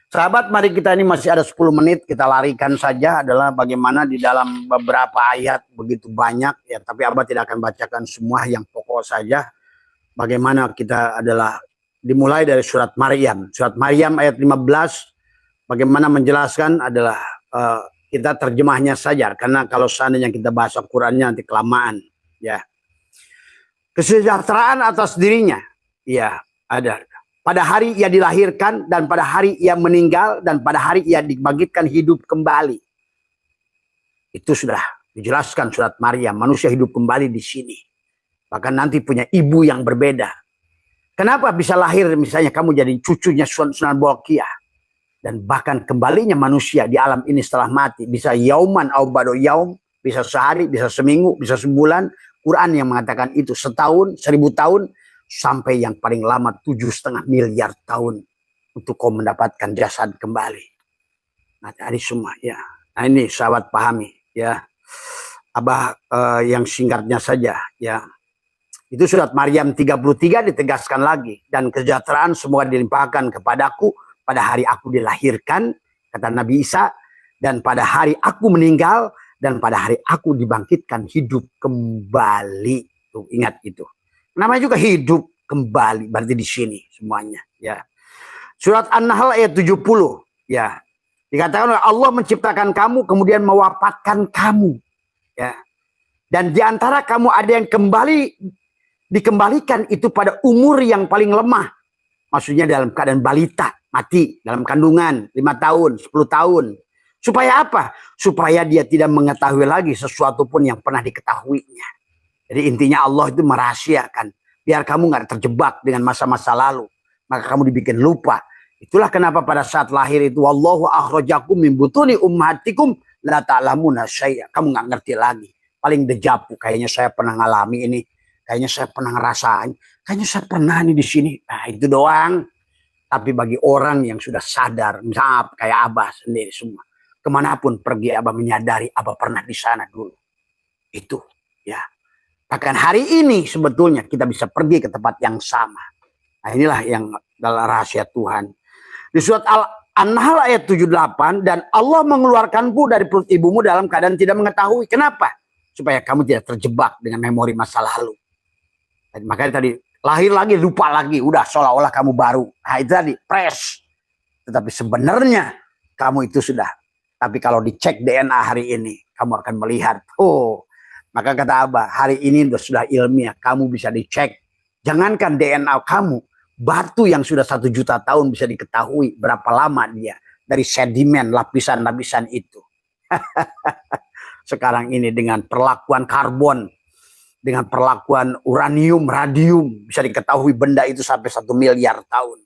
Sahabat, mari kita ini masih ada 10 menit, kita larikan saja adalah bagaimana di dalam beberapa ayat begitu banyak ya, tapi Abah tidak akan bacakan semua, yang pokok saja. Bagaimana kita adalah dimulai dari surat Maryam. Surat Maryam ayat 15 bagaimana menjelaskan adalah kita terjemahnya saja, karena kalau seandainya kita bahasa Qurannya nanti kelamaan ya. Kesejahteraan atas dirinya ya ada. Pada hari ia dilahirkan dan pada hari ia meninggal dan pada hari ia dibangkitkan hidup kembali. Itu sudah dijelaskan surat Maryam, manusia hidup kembali di sini. Bahkan nanti punya ibu yang berbeda. Kenapa bisa lahir misalnya kamu jadi cucunya Sunan Bolkiah? Dan bahkan kembalinya manusia di alam ini setelah mati. Bisa yauman au ba'da yaum, bisa sehari, bisa seminggu, bisa sebulan. Quran yang mengatakan itu setahun, 1000 tahun, sampai yang paling lama 7,5 miliar tahun untuk kau mendapatkan jasad kembali. Nah, tadi semua ya. Nah, ini sahabat pahami ya. Abah yang singkatnya saja ya. Itu surat Maryam 33 ditegaskan lagi, dan kesejahteraan semua dilimpahkan kepadaku pada hari aku dilahirkan, kata Nabi Isa, dan pada hari aku meninggal, dan pada hari aku dibangkitkan hidup kembali. Tuh, ingat itu. Namanya juga hidup kembali, berarti di sini semuanya ya. Surat An-Nahl ayat 70 ya. Dikatakan oleh Allah menciptakan kamu kemudian mewafatkan kamu ya. Dan di antara kamu ada yang dikembalikan itu pada umur yang paling lemah. Maksudnya dalam keadaan balita, mati dalam kandungan 5 tahun, 10 tahun. Supaya apa? Supaya dia tidak mengetahui lagi sesuatu pun yang pernah diketahuinya. Jadi intinya Allah itu merahasiakan. Biar kamu nggak terjebak dengan masa-masa lalu. Maka kamu dibikin lupa. Itulah kenapa pada saat lahir itu wallahu akhrajakum min butuni ummahatikum la ta'lamuna syai'a. Kamu nggak ngerti lagi. Paling dejapu, kayaknya saya pernah ngalami ini. Kayaknya saya pernah ngerasain. Kayaknya saya pernah nih di sini. Nah, itu doang. Tapi bagi orang yang sudah sadar, misalnya kayak Abah sendiri semua, kemanapun pergi Abah menyadari Abah pernah di sana dulu. Itu ya. Bahkan hari ini sebetulnya kita bisa pergi ke tempat yang sama. Nah, inilah yang dalam rahasia Tuhan. Di surat An-Nahl ayat 78, dan Allah mengeluarkanmu dari perut ibumu dalam keadaan tidak mengetahui. Kenapa? Supaya kamu tidak terjebak dengan memori masa lalu. Dan makanya tadi lahir lagi, lupa lagi, udah seolah-olah kamu baru. Nah, itu tadi fresh. Tetapi sebenarnya kamu itu sudah. Tapi kalau dicek DNA hari ini, kamu akan melihat, oh, maka kata Abah, hari ini sudah ilmiah, kamu bisa dicek. Jangankan DNA kamu, batu yang sudah 1 juta tahun bisa diketahui berapa lama dia dari sedimen, lapisan-lapisan itu. Sekarang ini dengan perlakuan karbon, dengan perlakuan uranium, radium, bisa diketahui benda itu sampai 1 miliar tahun.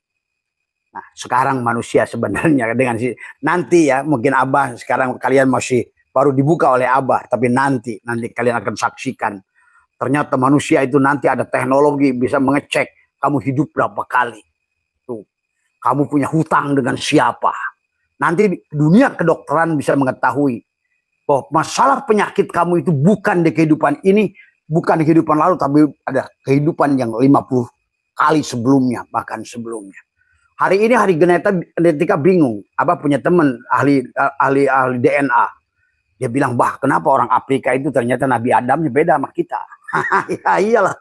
Nah, sekarang manusia sebenarnya dengan nanti ya, mungkin Abah sekarang kalian masih baru dibuka oleh Abah, tapi nanti kalian akan saksikan. Ternyata manusia itu nanti ada teknologi bisa mengecek kamu hidup berapa kali. Tuh, kamu punya hutang dengan siapa. Nanti dunia kedokteran bisa mengetahui bahwa masalah penyakit kamu itu bukan di kehidupan ini, bukan di kehidupan lalu, tapi ada kehidupan yang 50 kali sebelumnya, bahkan sebelumnya. Hari ini hari genetika bingung. Abah punya teman ahli DNA. Dia bilang, bah, kenapa orang Afrika itu ternyata Nabi Adamnya beda sama kita. Ya iyalah,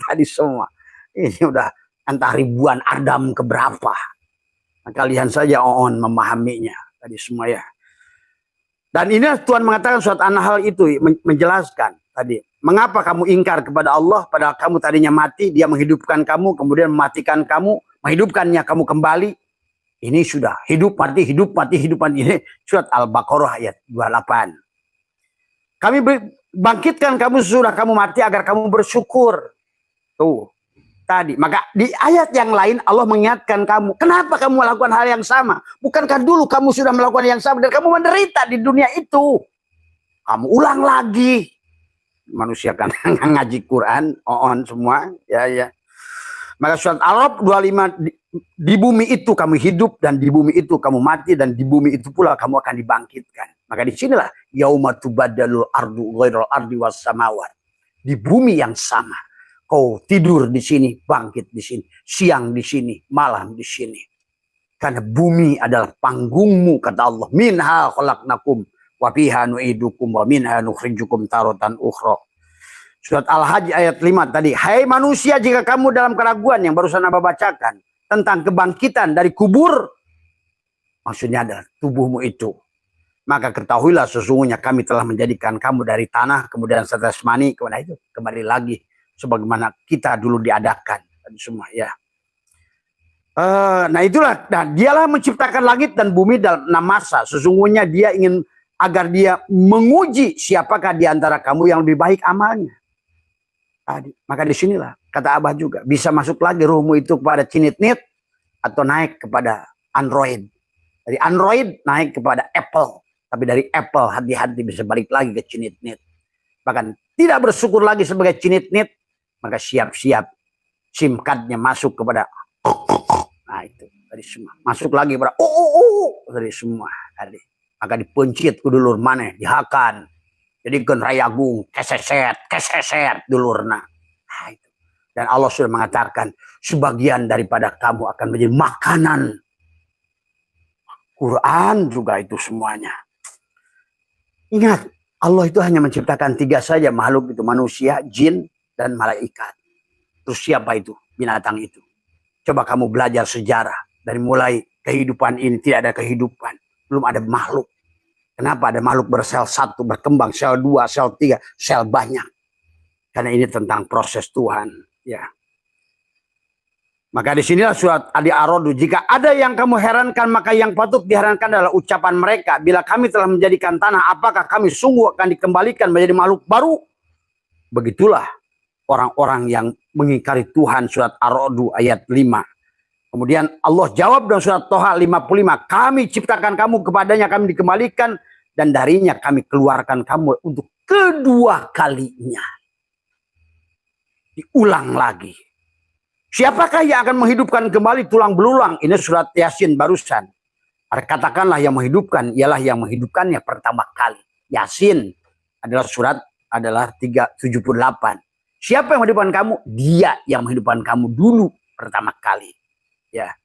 tadi semua. Ini udah entah ribuan Adam keberapa. Nah, kalian saja memahaminya. Tadi semua ya. Dan ini Tuhan mengatakan surat An-Nahl itu menjelaskan tadi. Mengapa kamu ingkar kepada Allah padahal kamu tadinya mati, dia menghidupkan kamu, kemudian mematikan kamu, menghidupkannya kamu kembali. Ini sudah hidup mati, hidup mati, hidup mati. Ini surat Al-Baqarah ayat 28. Kami bangkitkan kamu sesudah kamu mati agar kamu bersyukur. Tuh, tadi. Maka di ayat yang lain Allah mengingatkan kamu. Kenapa kamu melakukan hal yang sama? Bukankah dulu kamu sudah melakukan yang sama dan kamu menderita di dunia itu? Kamu ulang lagi. Manusia kan ngaji Quran, semua. Ya. Maka surat Al-Araf 25, di bumi itu kamu hidup, dan di bumi itu kamu mati, dan di bumi itu pula kamu akan dibangkitkan. Maka di sinilah yauma tubaddalul ardu ghairal ardi was samawat. Di bumi yang sama. Kau tidur di sini, bangkit di sini, siang di sini, malam di sini. Karena bumi adalah panggungmu, kata Allah. Minha khalaqnakum wa fiha nu'idukum wa minha nukhrijukum taratan ukhra. Surat Al-Hajj ayat 5 tadi. Hai manusia, jika kamu dalam keraguan yang barusan Abah bacakan tentang kebangkitan dari kubur, maksudnya adalah tubuhmu itu, maka ketahuilah sesungguhnya kami telah menjadikan kamu dari tanah, kemudian setelah jasmani, kemudian itu kembali lagi sebagaimana kita dulu diadakan. Semua ya. Nah itulah, nah dialah menciptakan langit dan bumi dalam 6 masa. Sesungguhnya dia ingin agar dia menguji siapakah di antara kamu yang lebih baik amalnya. Maka disinilah kata Abah juga, bisa masuk lagi ruhmu itu kepada cinit-nit atau naik kepada Android. Dari Android naik kepada Apple. Tapi dari Apple hati-hati bisa balik lagi ke cinit-nit. Bahkan tidak bersyukur lagi sebagai cinit-nit, maka siap-siap SIM cardnya masuk kepada nah itu dari semua. Masuk lagi kepada dari semua tadi. Maka dipencit ke dulur mana, dihakan. Jadi kan rayagung, keseset dulurna. Nah, itu. Dan Allah sudah mengatakan sebagian daripada kamu akan menjadi makanan. Quran juga itu semuanya. Ingat, Allah itu hanya menciptakan 3 saja makhluk itu, manusia, jin, dan malaikat. Terus siapa itu? Binatang itu. Coba kamu belajar sejarah. Dari mulai kehidupan ini tidak ada kehidupan. Belum ada makhluk. Kenapa ada makhluk bersel 1, berkembang, sel 2, sel 3, sel banyak. Karena ini tentang proses Tuhan. Ya. Maka disinilah surat Al-A'raf. Jika ada yang kamu herankan, maka yang patut diherankan adalah ucapan mereka. Bila kami telah menjadikan tanah, apakah kami sungguh akan dikembalikan menjadi makhluk baru? Begitulah orang-orang yang mengingkari Tuhan. Surat Ar-Ra'd ayat 5. Kemudian Allah jawab dalam surat Toha 55. Kami ciptakan kamu, kepadanya kami dikembalikan, dan darinya kami keluarkan kamu untuk kedua kalinya. Diulang lagi. Siapakah yang akan menghidupkan kembali tulang belulang? Ini surat Yasin barusan. Katakanlah yang menghidupkan, ialah yang menghidupkannya pertama kali. Yasin adalah surat adalah 378. Siapa yang menghidupkan kamu? Dia yang menghidupkan kamu dulu pertama kali. Ya.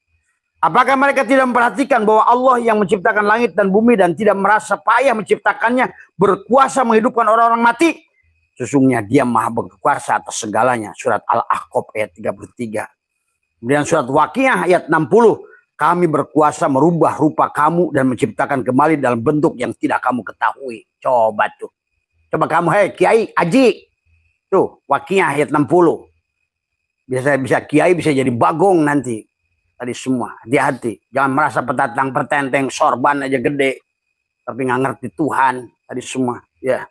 Apakah mereka tidak memperhatikan bahwa Allah yang menciptakan langit dan bumi dan tidak merasa payah menciptakannya, berkuasa menghidupkan orang-orang mati? Sesungguhnya dia maha berkuasa atas segalanya. Surat Al-Ahqaf ayat 33. Kemudian surat Waqiah ayat 60. Kami berkuasa merubah rupa kamu dan menciptakan kembali dalam bentuk yang tidak kamu ketahui. Coba tuh. Coba kamu, hei Kiai, Aji. Tuh, Waqiah ayat 60. Bisa Kiai bisa jadi bagong nanti. Tadi semua, hati-hati. Jangan merasa petatang pertenteng, sorban aja gede. Tapi nggak ngerti Tuhan. Tadi semua, ya.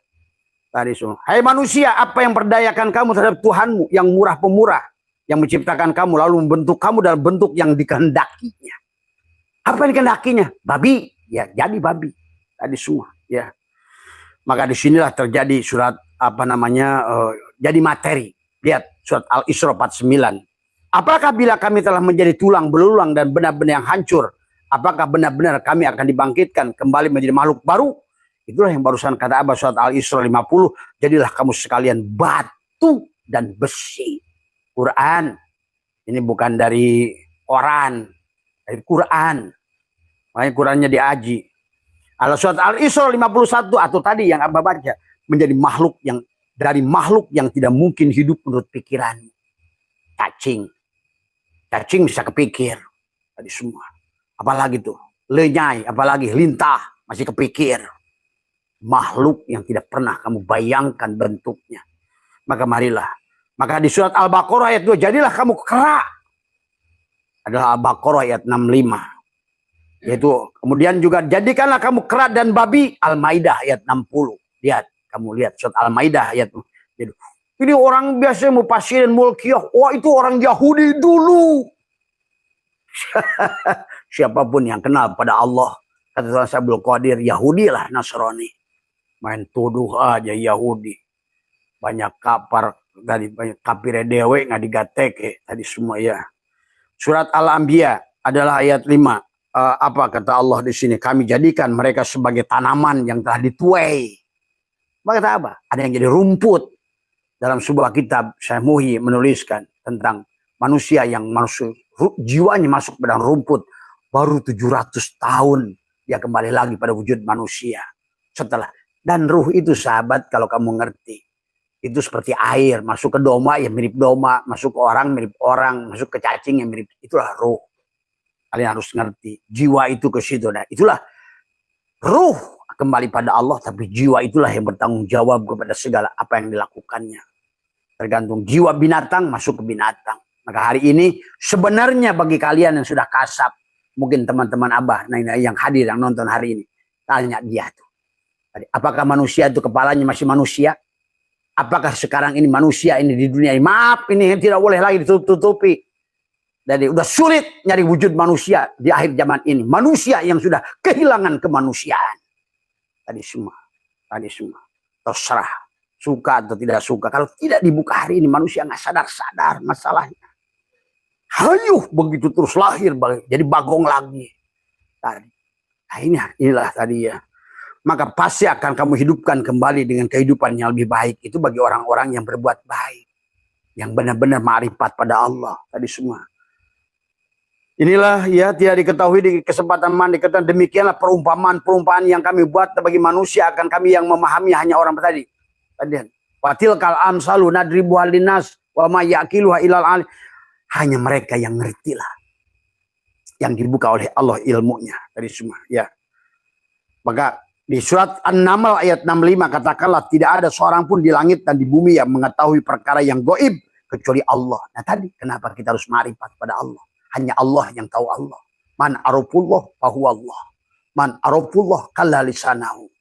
Tadi semua. Hai manusia, apa yang perdayakan kamu terhadap Tuhanmu yang murah pemurah, yang menciptakan kamu lalu membentuk kamu dalam bentuk yang dikehendakinya. Apa yang dikehendakinya? Babi, ya jadi babi. Tadi semua, ya. Maka disinilah terjadi surat apa namanya jadi materi. Lihat surat Al-Isra 49. Apakah bila kami telah menjadi tulang belulang dan benar-benar yang hancur, apakah benar-benar kami akan dibangkitkan kembali menjadi makhluk baru? Itulah yang barusan kata Abah surat Al-Isra 50. Jadilah kamu sekalian batu dan besi. Quran. Ini bukan dari Quran. Dari Quran. Makanya Qurannya diaji. Al surat Al-Isra 51 atau tadi yang Abah baca. Menjadi makhluk yang dari makhluk yang tidak mungkin hidup menurut pikiran. Cacing. Cacing bisa kepikir. Tadi semua. Apalagi tuh. Lenyai. Apalagi lintah. Masih kepikir. Makhluk yang tidak pernah kamu bayangkan bentuknya. Maka marilah. Maka di surat Al-Baqarah ayat 2. Jadilah kamu kera. Adalah Al-Baqarah ayat 65. Yaitu kemudian juga jadikanlah kamu kera dan babi. Al-Maidah ayat 60. Lihat. Kamu lihat surat Al-Maidah ayat 60. Ini orang biasa mufasirin mulkiyah. Wah itu orang Yahudi dulu. Siapapun yang kenal pada Allah. Kata Tuhan Abdul Qadir. Yahudi lah Nasrani. Main tuduh aja Yahudi. Banyak kapar tadi, banyak kapire dewe nggak digateke tadi semua ya. Surat Al-Anbiya adalah ayat 5. Apa kata Allah di sini? Kami jadikan mereka sebagai tanaman yang telah dituai. Maka kata apa? Ada yang jadi rumput. Dalam sebuah kitab Syekh Muhyi menuliskan tentang manusia yang masuk jiwanya masuk pada rumput, baru 700 tahun dia kembali lagi pada wujud manusia. Setelah dan ruh itu sahabat, kalau kamu ngerti, itu seperti air masuk ke doma ya mirip doma, masuk ke orang mirip orang, masuk ke cacing yang mirip, itulah ruh. Kalian harus ngerti, jiwa itu ke situ. Nah, itulah ruh kembali pada Allah, tapi jiwa itulah yang bertanggung jawab kepada segala apa yang dilakukannya. Tergantung jiwa binatang masuk ke binatang. Maka hari ini sebenarnya bagi kalian yang sudah kasap, mungkin teman-teman Abah yang hadir, yang nonton hari ini, tanya dia tuh. Apakah manusia itu kepalanya masih manusia? Apakah sekarang ini manusia ini di dunia ini, maaf ini tidak boleh lagi ditutupi. Jadi udah sulit nyari wujud manusia di akhir zaman ini. Manusia yang sudah kehilangan kemanusiaan. Tadi semua terserah suka atau tidak suka. Kalau tidak dibuka hari ini, manusia nggak sadar-sadar masalahnya. Hayuh begitu terus lahir, jadi bagong lagi. Tadi, nah inilah tadi ya. Maka pasti akan kamu hidupkan kembali dengan kehidupan yang lebih baik. Itu bagi orang-orang yang berbuat baik, yang benar-benar ma'rifat pada Allah. Tadi semua. Inilah ya, tidak diketahui di kesempatan dikatakan demikianlah perumpamaan yang kami buat bagi manusia, akan kami yang memahami hanya orang tadi. Fatil kal amsalu nadribu halinas wa ma yaqiluha ilal alim. Hanya mereka yang ngertilah, yang dibuka oleh Allah ilmunya dari semua ya. Maka di surat An-Naml ayat 65 katakanlah tidak ada seorang pun di langit dan di bumi yang mengetahui perkara yang gaib kecuali Allah. Nah tadi kenapa kita harus ma'rifat pada Allah? Hanya Allah yang tahu Allah. Man arafullah fahuwa Allah. Man arafullah kalla lisanahu.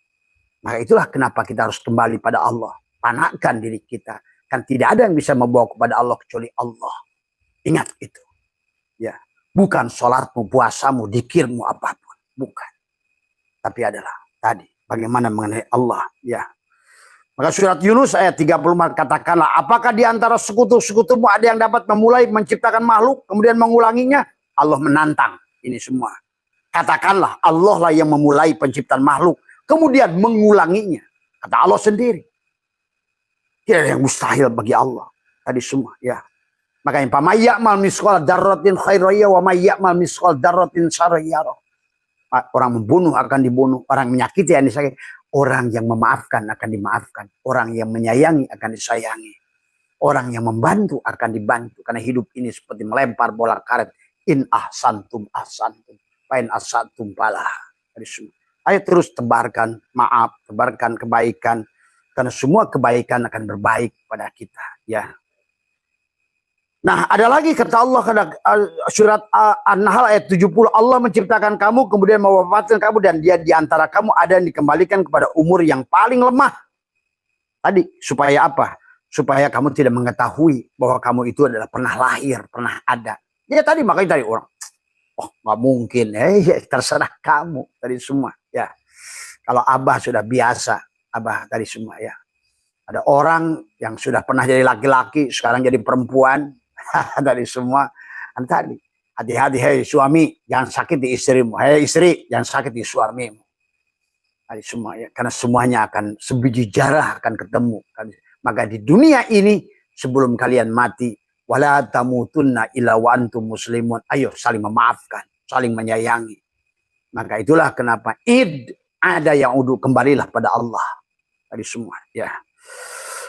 Maka itulah kenapa kita harus kembali pada Allah. Panakkan diri kita. Kan tidak ada yang bisa membawa kepada Allah kecuali Allah. Ingat itu. Ya, bukan sholatmu, puasamu, dikirmu, apapun. Bukan. Tapi adalah tadi bagaimana mengenai Allah. Ya. Maka surat Yunus ayat 34 katakanlah, apakah di antara sekutu-sekutumu ada yang dapat memulai menciptakan makhluk kemudian mengulanginya? Allah menantang ini semua. Katakanlah Allah lah yang memulai penciptaan makhluk kemudian mengulanginya. Kata Allah sendiri. Tidak ada yang mustahil bagi Allah. Tadi semua ya. Makanya pamayyamal misqal dzarratin khairiyya wa mayyamal misqal dzarratin syarriyya. Orang membunuh akan dibunuh, orang menyakiti yang disakiti. Orang yang memaafkan akan dimaafkan. Orang yang menyayangi akan disayangi. Orang yang membantu akan dibantu. Karena hidup ini seperti melempar bola karet. In ahsantum ahsantum. Pain ahsantum palah. Ayo terus tebarkan maaf. Tebarkan kebaikan. Karena semua kebaikan akan berbaik pada kita. Ya. Nah ada lagi kata Allah. Surat An-Nahl ayat 70. Allah menciptakan kamu kemudian mewafatkan kamu. Dan dia diantara kamu ada yang dikembalikan kepada umur yang paling lemah. Tadi supaya apa? Supaya kamu tidak mengetahui bahwa kamu itu adalah pernah lahir. Pernah ada. Ya tadi makanya tadi orang. Oh gak mungkin. Ya, terserah kamu. Tadi semua. Ya. Kalau Abah sudah biasa. Abah tadi semua ya. Ada orang yang sudah pernah jadi laki-laki. Sekarang jadi perempuan. Dari semua tadi hati-hati, hei suami jangan sakiti istrimu, hei istri jangan sakiti suamimu. Tadi semua ya, karena semuanya akan sebiji jarah akan ketemu. Maka di dunia ini sebelum kalian mati, wala tamutunna illa wa antum muslimun. Ayo saling memaafkan, saling menyayangi. Maka itulah kenapa ada yang udu kembalilah pada Allah. Tadi semua ya.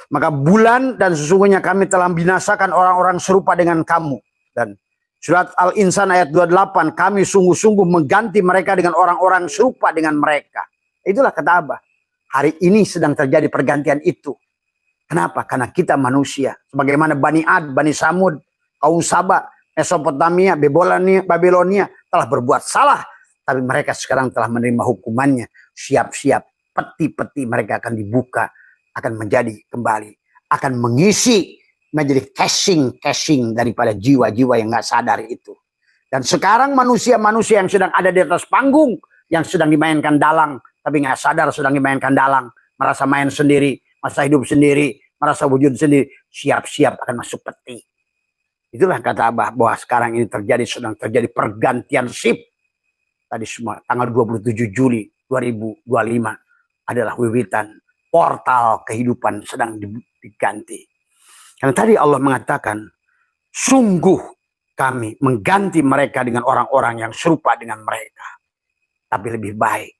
Maka bulan dan sesungguhnya kami telah binasakan orang-orang serupa dengan kamu. Dan surat Al-Insan ayat 28. Kami sungguh-sungguh mengganti mereka dengan orang-orang serupa dengan mereka. Itulah kata Abah. Hari ini sedang terjadi pergantian itu. Kenapa? Karena kita manusia. Sebagaimana Bani Ad, Bani Samud, kaum Sabah, Mesopotamia, Babilonia telah berbuat salah. Tapi mereka sekarang telah menerima hukumannya. Siap-siap peti-peti mereka akan dibuka. Akan menjadi kembali, akan mengisi menjadi casing daripada jiwa-jiwa yang nggak sadar itu. Dan sekarang manusia-manusia yang sedang ada di atas panggung, yang sedang dimainkan dalang, tapi nggak sadar sedang dimainkan dalang, merasa main sendiri, merasa hidup sendiri, merasa wujud sendiri, siap-siap akan masuk peti. Itulah kata Abah bahwa sekarang ini sedang terjadi pergantian shift. tadi semua tanggal 27 Juli 2025 adalah wiwitan portal kehidupan sedang diganti. Karena tadi Allah mengatakan, sungguh kami mengganti mereka dengan orang-orang yang serupa dengan mereka, tapi lebih baik.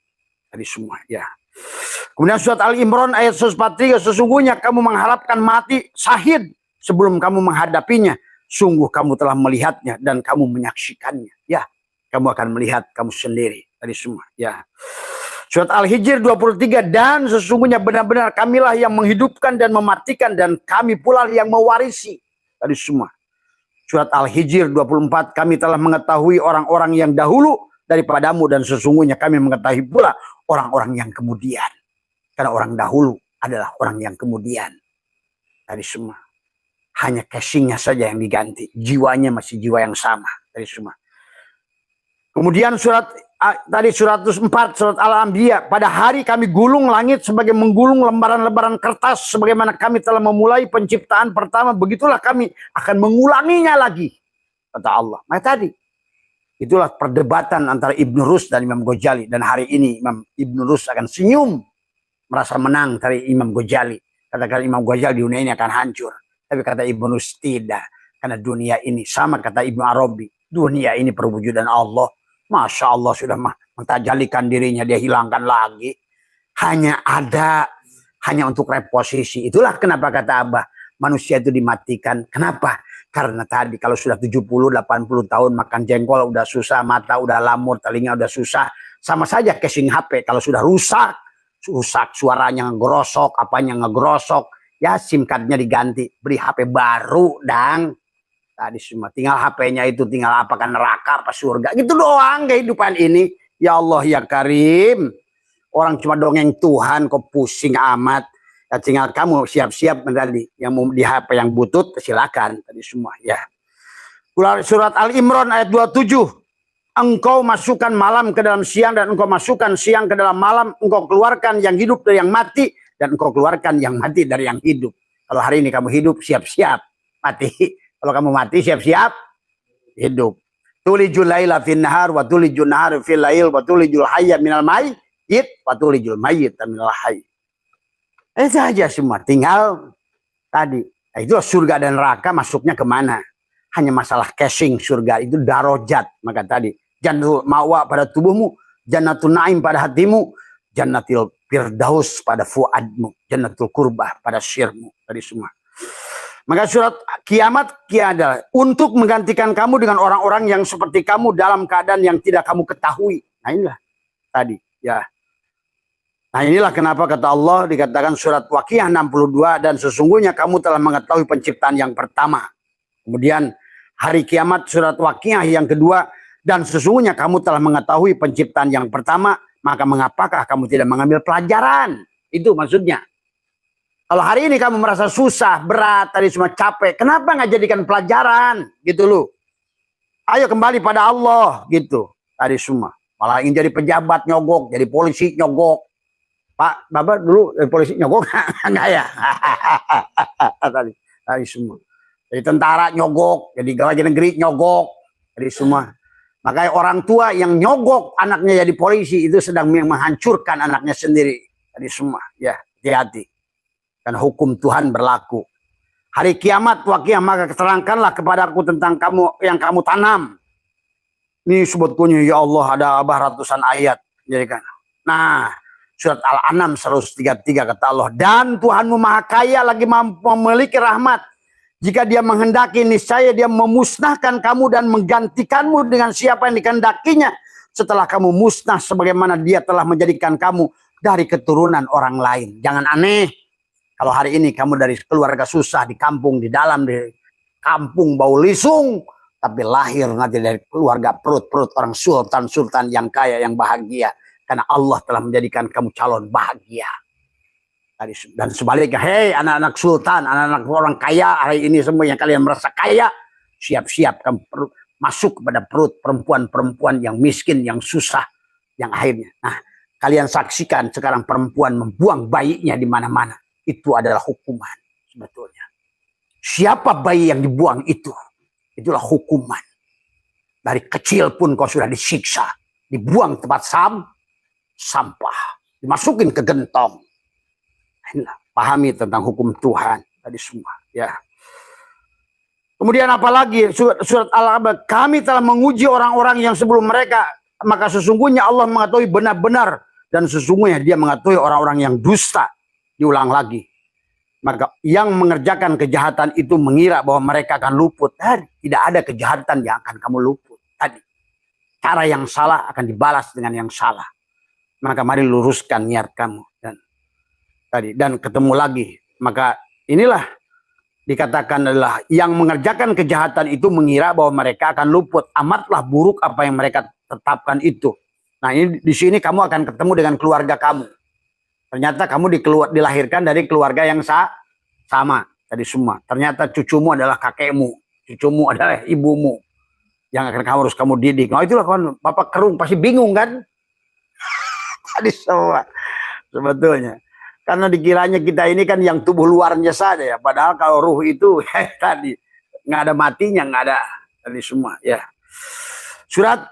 Tadi semua ya. Kemudian surat Al-Imran ayat 143, sesungguhnya kamu mengharapkan mati syahid sebelum kamu menghadapinya. Sungguh kamu telah melihatnya dan kamu menyaksikannya. Ya, kamu akan melihat kamu sendiri. Tadi semua ya. Surat Al-Hijr 23, dan sesungguhnya benar-benar kamilah yang menghidupkan dan mematikan, dan kami pula yang mewarisi. Tadi semua. Surat Al-Hijr 24, kami telah mengetahui orang-orang yang dahulu daripadamu, dan sesungguhnya kami mengetahui pula orang-orang yang kemudian. Karena orang dahulu adalah orang yang kemudian. Tadi semua. Hanya casingnya saja yang diganti. Jiwanya masih jiwa yang sama. Tadi semua. Kemudian surat 104, surat Al-Anbiya. Pada hari kami gulung langit sebagai menggulung lembaran-lembaran kertas. Sebagaimana kami telah memulai penciptaan pertama, begitulah kami akan mengulanginya lagi. Kata Allah. Nah tadi. Itulah perdebatan antara Ibn Rus dan Imam Ghazali. Dan hari ini Imam Ibn Rus akan senyum. Merasa menang dari Imam Ghazali. Katakan Imam Ghazali dunia ini akan hancur. Tapi kata Ibn Rus tidak. Karena dunia ini sama kata Ibn Arabi. Dunia ini perwujudan Allah. Masya Allah sudah mentajalikan dirinya. Dia hilangkan lagi. Hanya ada. Hanya untuk reposisi. Itulah kenapa kata Abah. Manusia itu dimatikan. Kenapa? Karena tadi kalau sudah 70-80 tahun makan jengkol udah susah. Mata udah lamur. Telinga udah susah. Sama saja casing HP. Kalau sudah rusak. Suaranya ngegrosok. Apanya ngegrosok. Ya SIM cardnya diganti. Beri HP baru. Dan tadi semua. Tinggal HP-nya itu tinggal apakah neraka apa surga. Gitu doang kehidupan ini. Ya Allah ya Karim. Orang cuma dongeng Tuhan kok pusing amat. Ya tinggal kamu siap-siap tadi. Yang mau di HP yang butut silakan. Tadi semua ya. Surat Al-Imran ayat 27. Engkau masukkan malam ke dalam siang dan engkau masukkan siang ke dalam malam. Engkau keluarkan yang hidup dari yang mati. Dan engkau keluarkan yang mati dari yang hidup. Kalau hari ini kamu hidup siap-siap mati. Kalau kamu mati siap-siap hidup. Tulijul laila fin nahar wa tulijul nahar fil lail wa tulijul hayya minal mayyit wa tulijul mayyita minal hayy. Itu saja semua. Tinggal tadi. Nah, itu surga dan neraka masuknya kemana? Hanya masalah casing surga itu darajat. Maka tadi. Jannatul mawa pada tubuhmu. Jannatul naim pada hatimu. Jannatil firdaus pada fuadmu. Jannatul kurbah pada syirmu. Tadi semua. Maka surat kiamat adalah untuk menggantikan kamu dengan orang-orang yang seperti kamu dalam keadaan yang tidak kamu ketahui. Nah inilah tadi ya. Nah inilah kenapa kata Allah dikatakan surat Waqiah 62, dan sesungguhnya kamu telah mengetahui penciptaan yang pertama. Kemudian hari kiamat surat Waqiah yang kedua, dan sesungguhnya kamu telah mengetahui penciptaan yang pertama, maka mengapakah kamu tidak mengambil pelajaran? Itu maksudnya. Kalau hari ini kamu merasa susah, berat, tadi semua capek, kenapa nggak jadikan pelajaran? Gitu loh. Ayo kembali pada Allah, gitu. Tadi semua. Malah ingin jadi pejabat nyogok, jadi polisi nyogok. Pak, Bapak dulu polisi nyogok, enggak ya? Tadi semua. Jadi tentara nyogok, jadi gawai negeri nyogok, tadi semua. Makanya orang tua yang nyogok anaknya jadi polisi itu sedang menghancurkan anaknya sendiri. Tadi semua, ya hati-hati. Dan hukum Tuhan berlaku. Hari kiamat Waqiah, maka keterangkanlah kepadaku tentang kamu yang kamu tanam. Ini sebetulnya ya Allah ada ratusan ayat. Jadi kan. Nah, surat Al-An'am 133 kata Allah, dan Tuhanmu maha kaya lagi memiliki rahmat. Jika dia menghendaki niscaya dia memusnahkan kamu dan menggantikanmu dengan siapa yang dikehendakinya. Setelah kamu musnah sebagaimana dia telah menjadikan kamu dari keturunan orang lain. Jangan aneh. Kalau hari ini kamu dari keluarga susah di kampung, di dalam, di kampung bau lisung. Tapi lahir nanti dari keluarga perut-perut orang sultan-sultan yang kaya, yang bahagia. Karena Allah telah menjadikan kamu calon bahagia. Dan sebaliknya, hei anak-anak sultan, anak-anak orang kaya, hari ini semua yang kalian merasa kaya, siap-siap kamu masuk kepada perut perempuan-perempuan yang miskin, yang susah, yang akhirnya. Nah, kalian saksikan sekarang perempuan membuang bayinya di mana-mana. Itu adalah hukuman sebetulnya. Siapa bayi yang dibuang itu? Itulah hukuman. Dari kecil pun kau sudah disiksa. dibuang tempat sampah, dimasukin ke gentong. Inilah, pahami tentang hukum Tuhan tadi semua, ya. Kemudian apalagi surat Al-A'raf, kami telah menguji orang-orang yang sebelum mereka, maka sesungguhnya Allah mengetahui benar-benar, dan sesungguhnya Dia mengetahui orang-orang yang dusta. Diulang lagi, maka yang mengerjakan kejahatan itu mengira bahwa mereka akan luput. Tidak ada kejahatan yang akan kamu luput. Tadi cara yang salah akan dibalas dengan yang salah. Maka mari luruskan niat kamu. Dan ketemu lagi, maka inilah dikatakan adalah yang mengerjakan kejahatan itu mengira bahwa mereka akan luput. Amatlah buruk apa yang mereka tetapkan itu. Nah, ini di sini kamu akan ketemu dengan keluarga kamu. Ternyata kamu dilahirkan dari keluarga yang sama tadi semua. Ternyata cucumu adalah kakekmu, cucumu adalah ibumu yang akan harus kamu didik. Nah, itulah kan Bapak Kerung pasti bingung kan? Tadi semua sebetulnya. Karena dikiranya kita ini kan yang tubuh luarnya saja ya. Padahal kalau ruh itu tadi nggak ada matinya, nggak ada tadi semua ya. Surat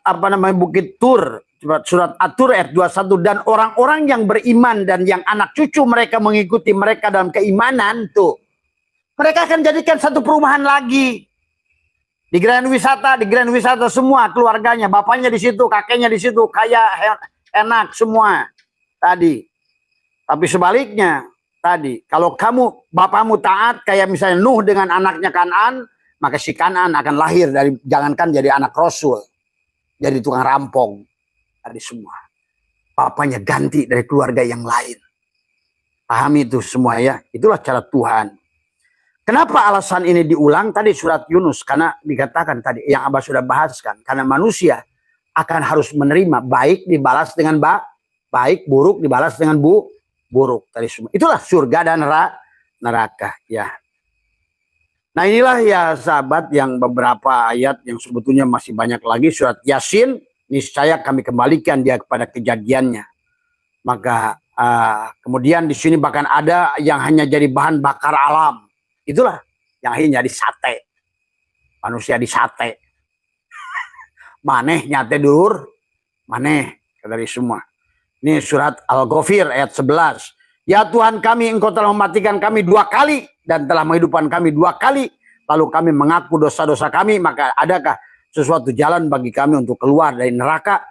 apa namanya Bukit Tur, surat At-Tur ayat 21, dan orang-orang yang beriman dan yang anak cucu mereka mengikuti mereka dalam keimanan tuh, mereka akan jadikan satu perumahan lagi di Grand Wisata semua keluarganya, bapaknya di situ, kakeknya di situ, kaya enak semua tadi. Tapi sebaliknya tadi, kalau kamu bapakmu taat kayak misalnya Nuh dengan anaknya Kan'an, maka si Kan'an akan lahir dari, jangankan jadi anak Rasul, jadi tukang rampong tadi semua. Bapaknya ganti dari keluarga yang lain. Pahami itu semua ya. Itulah cara Tuhan. Kenapa alasan ini diulang tadi surat Yunus? Karena dikatakan tadi yang Abah sudah bahaskan. Karena manusia akan harus menerima baik dibalas dengan baik, buruk dibalas dengan buruk tadi semua. Itulah surga dan neraka ya. Nah, inilah ya sahabat yang beberapa ayat yang sebetulnya masih banyak lagi. Surat Yasin, niscaya kami kembalikan dia kepada kejadiannya. Maka kemudian di sini bahkan ada yang hanya jadi bahan bakar alam. Itulah yang hanya jadi sate. Manusia di sate. Maneh nyate dur, maneh dari semua. Ini surat Al-Ghafir ayat 11. Ya Tuhan kami, Engkau telah mematikan kami 2 kali dan telah menghidupkan kami 2 kali. Lalu kami mengaku dosa-dosa kami, maka adakah sesuatu jalan bagi kami untuk keluar dari neraka?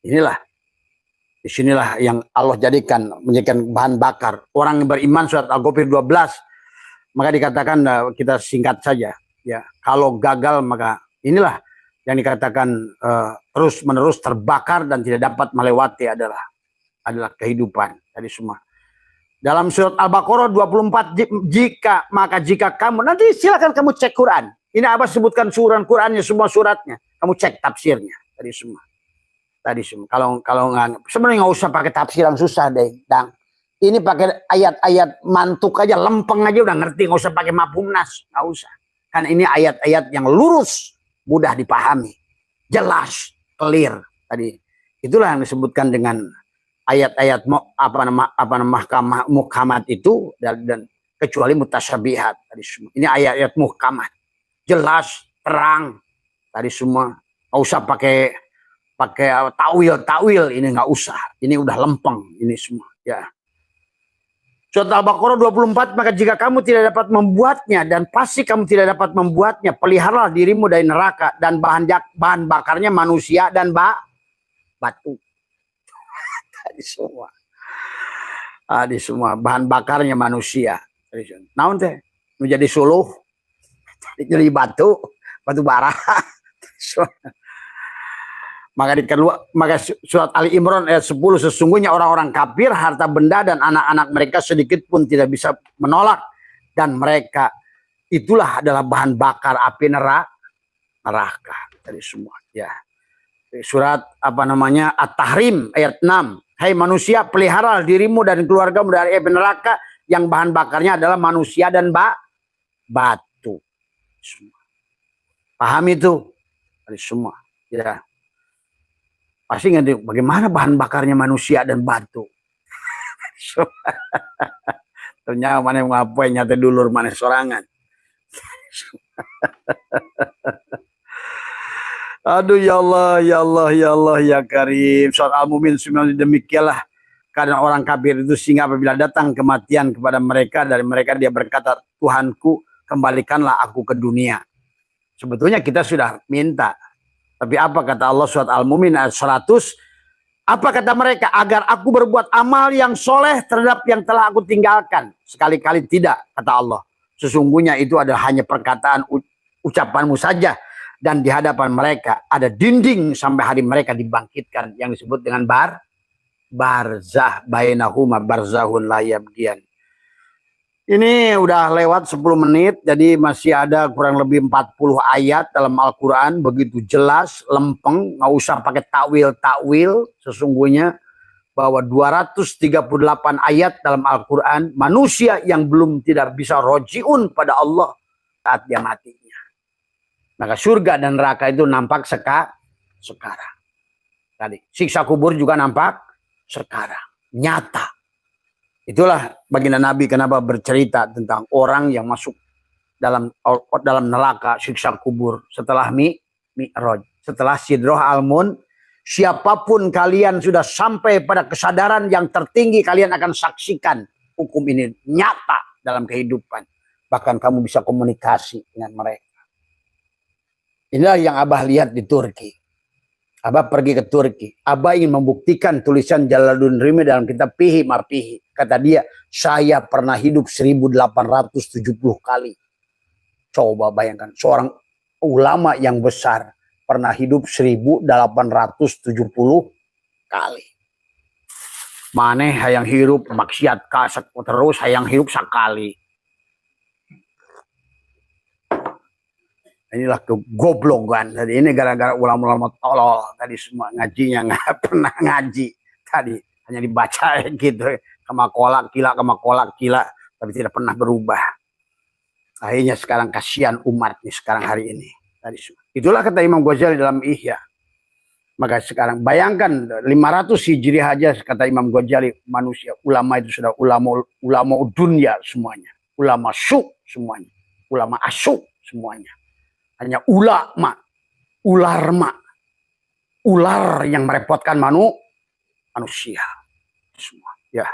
Inilah, disinilah yang Allah menjadikan bahan bakar. Orang yang beriman, surat Al-Ghafir 12. Maka dikatakan, kita singkat saja. Ya, kalau gagal maka inilah yang dikatakan terus menerus terbakar dan tidak dapat melewati adalah kehidupan tadi semua. Dalam surat Al-Baqarah 24, jika kamu, nanti silakan kamu cek Quran. Ini Abah sebutkan Qurannya semua suratnya. Kamu cek tafsirnya tadi semua. Kalau nggak, sebenarnya nggak usah pakai tafsir yang susah deh, Dang. Ini pakai ayat-ayat mantuk aja, lempeng aja udah ngerti, nggak usah pakai mafhumnas, nggak usah. Karena ini ayat-ayat yang lurus, mudah dipahami, jelas, clear tadi. Itulah yang disebutkan dengan ayat-ayat mahkamah muhkamat itu, dan kecuali mutasyabihat tadi semua. Ini ayat-ayat muhkamat, jelas, terang tadi semua. Nggak usah pakai takwil, ini nggak usah. Ini udah lempeng ini semua ya. Surat Al-Baqarah 24, maka jika kamu tidak dapat membuatnya, dan pasti kamu tidak dapat membuatnya, peliharalah dirimu dari neraka, dan bahan bakarnya manusia dan batu. Tadi semua bahan bakarnya manusia. Naon teh menjadi suluh, jadi batu bara. Maka surat Ali Imran ayat 10, sesungguhnya orang-orang kafir harta benda dan anak-anak mereka sedikit pun tidak bisa menolak, dan mereka itulah adalah bahan bakar api neraka tadi semua ya. Surat At-Tahrim ayat 6, hai manusia, pelihara dirimu dan keluargamu dari api neraka yang bahan bakarnya adalah manusia dan batu. Paham itu tadi semua ya. Pasti ngerti bagaimana bahan bakarnya manusia dan batu. Ternyata mana ngapain nyata dulur mana sorangan. Aduh ya Allah, ya Allah, ya Allah, ya Karim. Surat Al-Mu'min demikianlah karena orang kafir itu, sehingga apabila datang kematian kepada mereka, dari mereka dia berkata, Tuhanku, kembalikanlah aku ke dunia. Sebetulnya kita sudah minta. Tapi apa kata Allah surat Al-Mu'min ayat 100? Apa kata mereka? Agar aku berbuat amal yang soleh terhadap yang telah aku tinggalkan. Sekali-kali tidak, kata Allah. Sesungguhnya itu adalah hanya perkataan ucapanmu saja. Dan di hadapan mereka ada dinding sampai hari mereka dibangkitkan. Yang disebut dengan barzah. Bainahuma barzahun la yabghiyan. Ini udah lewat 10 menit, jadi masih ada kurang lebih 40 ayat dalam Al-Quran, begitu jelas, lempeng, nggak usah pakai takwil-takwil. Sesungguhnya bahwa 238 ayat dalam Al-Quran, manusia yang belum tidak bisa rojiun pada Allah saat dia matinya. Maka surga dan neraka itu nampak sekarang. Tadi siksa kubur juga nampak sekarang, nyata. Itulah baginda Nabi kenapa bercerita tentang orang yang masuk dalam neraka siksa kubur setelah Mi'raj, setelah Sidrah Al-Mun. Siapapun kalian sudah sampai pada kesadaran yang tertinggi, kalian akan saksikan hukum ini nyata dalam kehidupan. Bahkan kamu bisa komunikasi dengan mereka. Inilah yang Abah lihat di Turki. Abah pergi ke Turki. Abah ingin membuktikan tulisan Jalaluddin Rumi dalam kitab Fihi Marfihi. Kata dia, saya pernah hidup 1870 kali. Coba bayangkan, seorang ulama yang besar pernah hidup 1870 kali. Maneh hayang hirup maksiat kasek terus, hayang hirup sekali. Inilah kegoblokan. Tadi ini gara-gara ulama-ulama tolol. Tadi semua ngajinya nggak pernah ngaji. Tadi hanya dibaca gitu. Kama kolak kila. Tapi tidak pernah berubah. Akhirnya sekarang kasihan umat nih sekarang hari ini. Tadi semua. Itulah kata Imam Ghazali dalam Ihya. Maka sekarang bayangkan 500 Hijriah aja kata Imam Ghazali, manusia ulama itu sudah ulama dunia semuanya. Ulama syuk semuanya. Ulama asyuk semuanya. Hanya ulama, ular yang merepotkan manusia. Semua. Ya.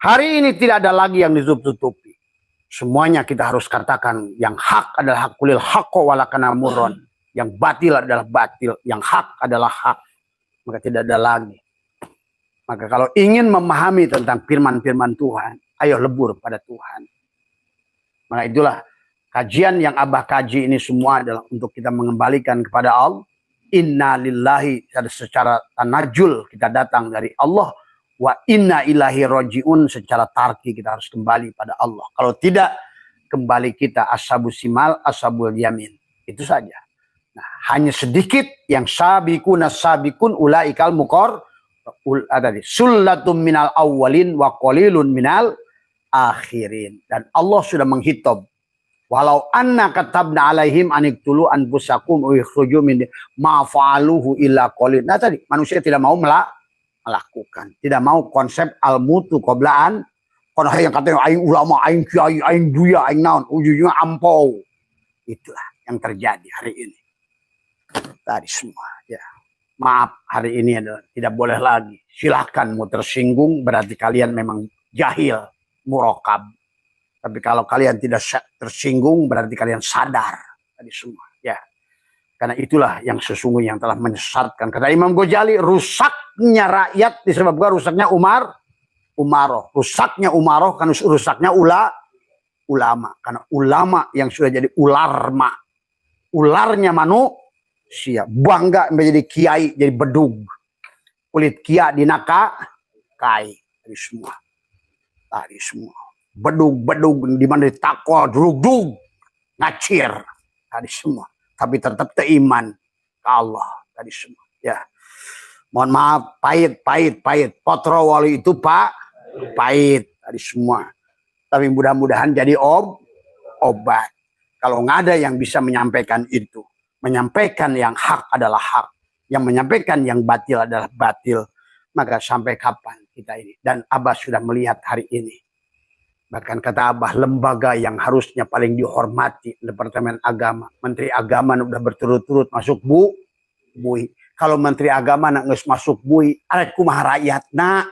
Hari ini tidak ada lagi yang ditutup-tutupi. Semuanya kita harus katakan yang hak adalah hak, kulil haqqo walakana murron. Yang batil adalah batil, yang hak adalah hak. Maka tidak ada lagi. Maka kalau ingin memahami tentang firman-firman Tuhan, ayo lebur pada Tuhan. Maka itulah kajian yang Abah kaji ini semua adalah untuk kita mengembalikan kepada Allah. Inna lillahi, secara tanajul kita datang dari Allah. Wa inna ilahi roji'un, secara tarki kita harus kembali pada Allah. Kalau tidak, kembali kita ashabul simal, ashabul yamin. Itu saja. Nah, hanya sedikit yang sabikun ulaikal mukor. Sullatum minal awwalin wa qalilun minal akhirin. Dan Allah sudah menghitung. Walau anna katabna alaihim aniktulu anfusakum wa ikhruju min ma fa'aluhu illa qalil. Nah tadi manusia tidak mau melakukan, tidak mau konsep al-mutu qoblaan. Kono yang katanya aing ulama, aing kiai, aing buya, aing naon, ujungnya ampau. Itulah yang terjadi hari ini. Tadi semua ya. Maaf, hari ini adalah tidak boleh lagi. Silahkan mau tersinggung berarti kalian memang jahil, murokab. Tapi kalau kalian tidak tersinggung berarti kalian sadar tadi semua ya. Karena itulah yang sesungguhnya yang telah menyesatkan. Kata Imam Ghazali, rusaknya rakyat disebabkan rusaknya umaroh. Rusaknya umaroh karena rusaknya ulama. Karena ulama yang sudah jadi ularma. Ularnya manusia. Bangga menjadi kiai, jadi bedug. Kulit kia dinakakai. Tadi semua. Tadi semua. Bedug di mana ditakwa, drug ngacir tadi semua, tapi tetap teiman ke Allah tadi semua ya. Mohon maaf, pahit potro wali itu pahit tadi semua, tapi mudah-mudahan jadi obat. Kalau nggak ada yang bisa menyampaikan itu, menyampaikan yang hak adalah hak, yang menyampaikan yang batil adalah batil, maka sampai kapan kita ini? Dan Abah sudah melihat hari ini Bahkan kata Abah, lembaga yang harusnya paling dihormati, Departemen Agama. Menteri Agama udah berturut-turut masuk bui. Kalau Menteri Agama nak masuk bui, arek kumaha rakyat nak.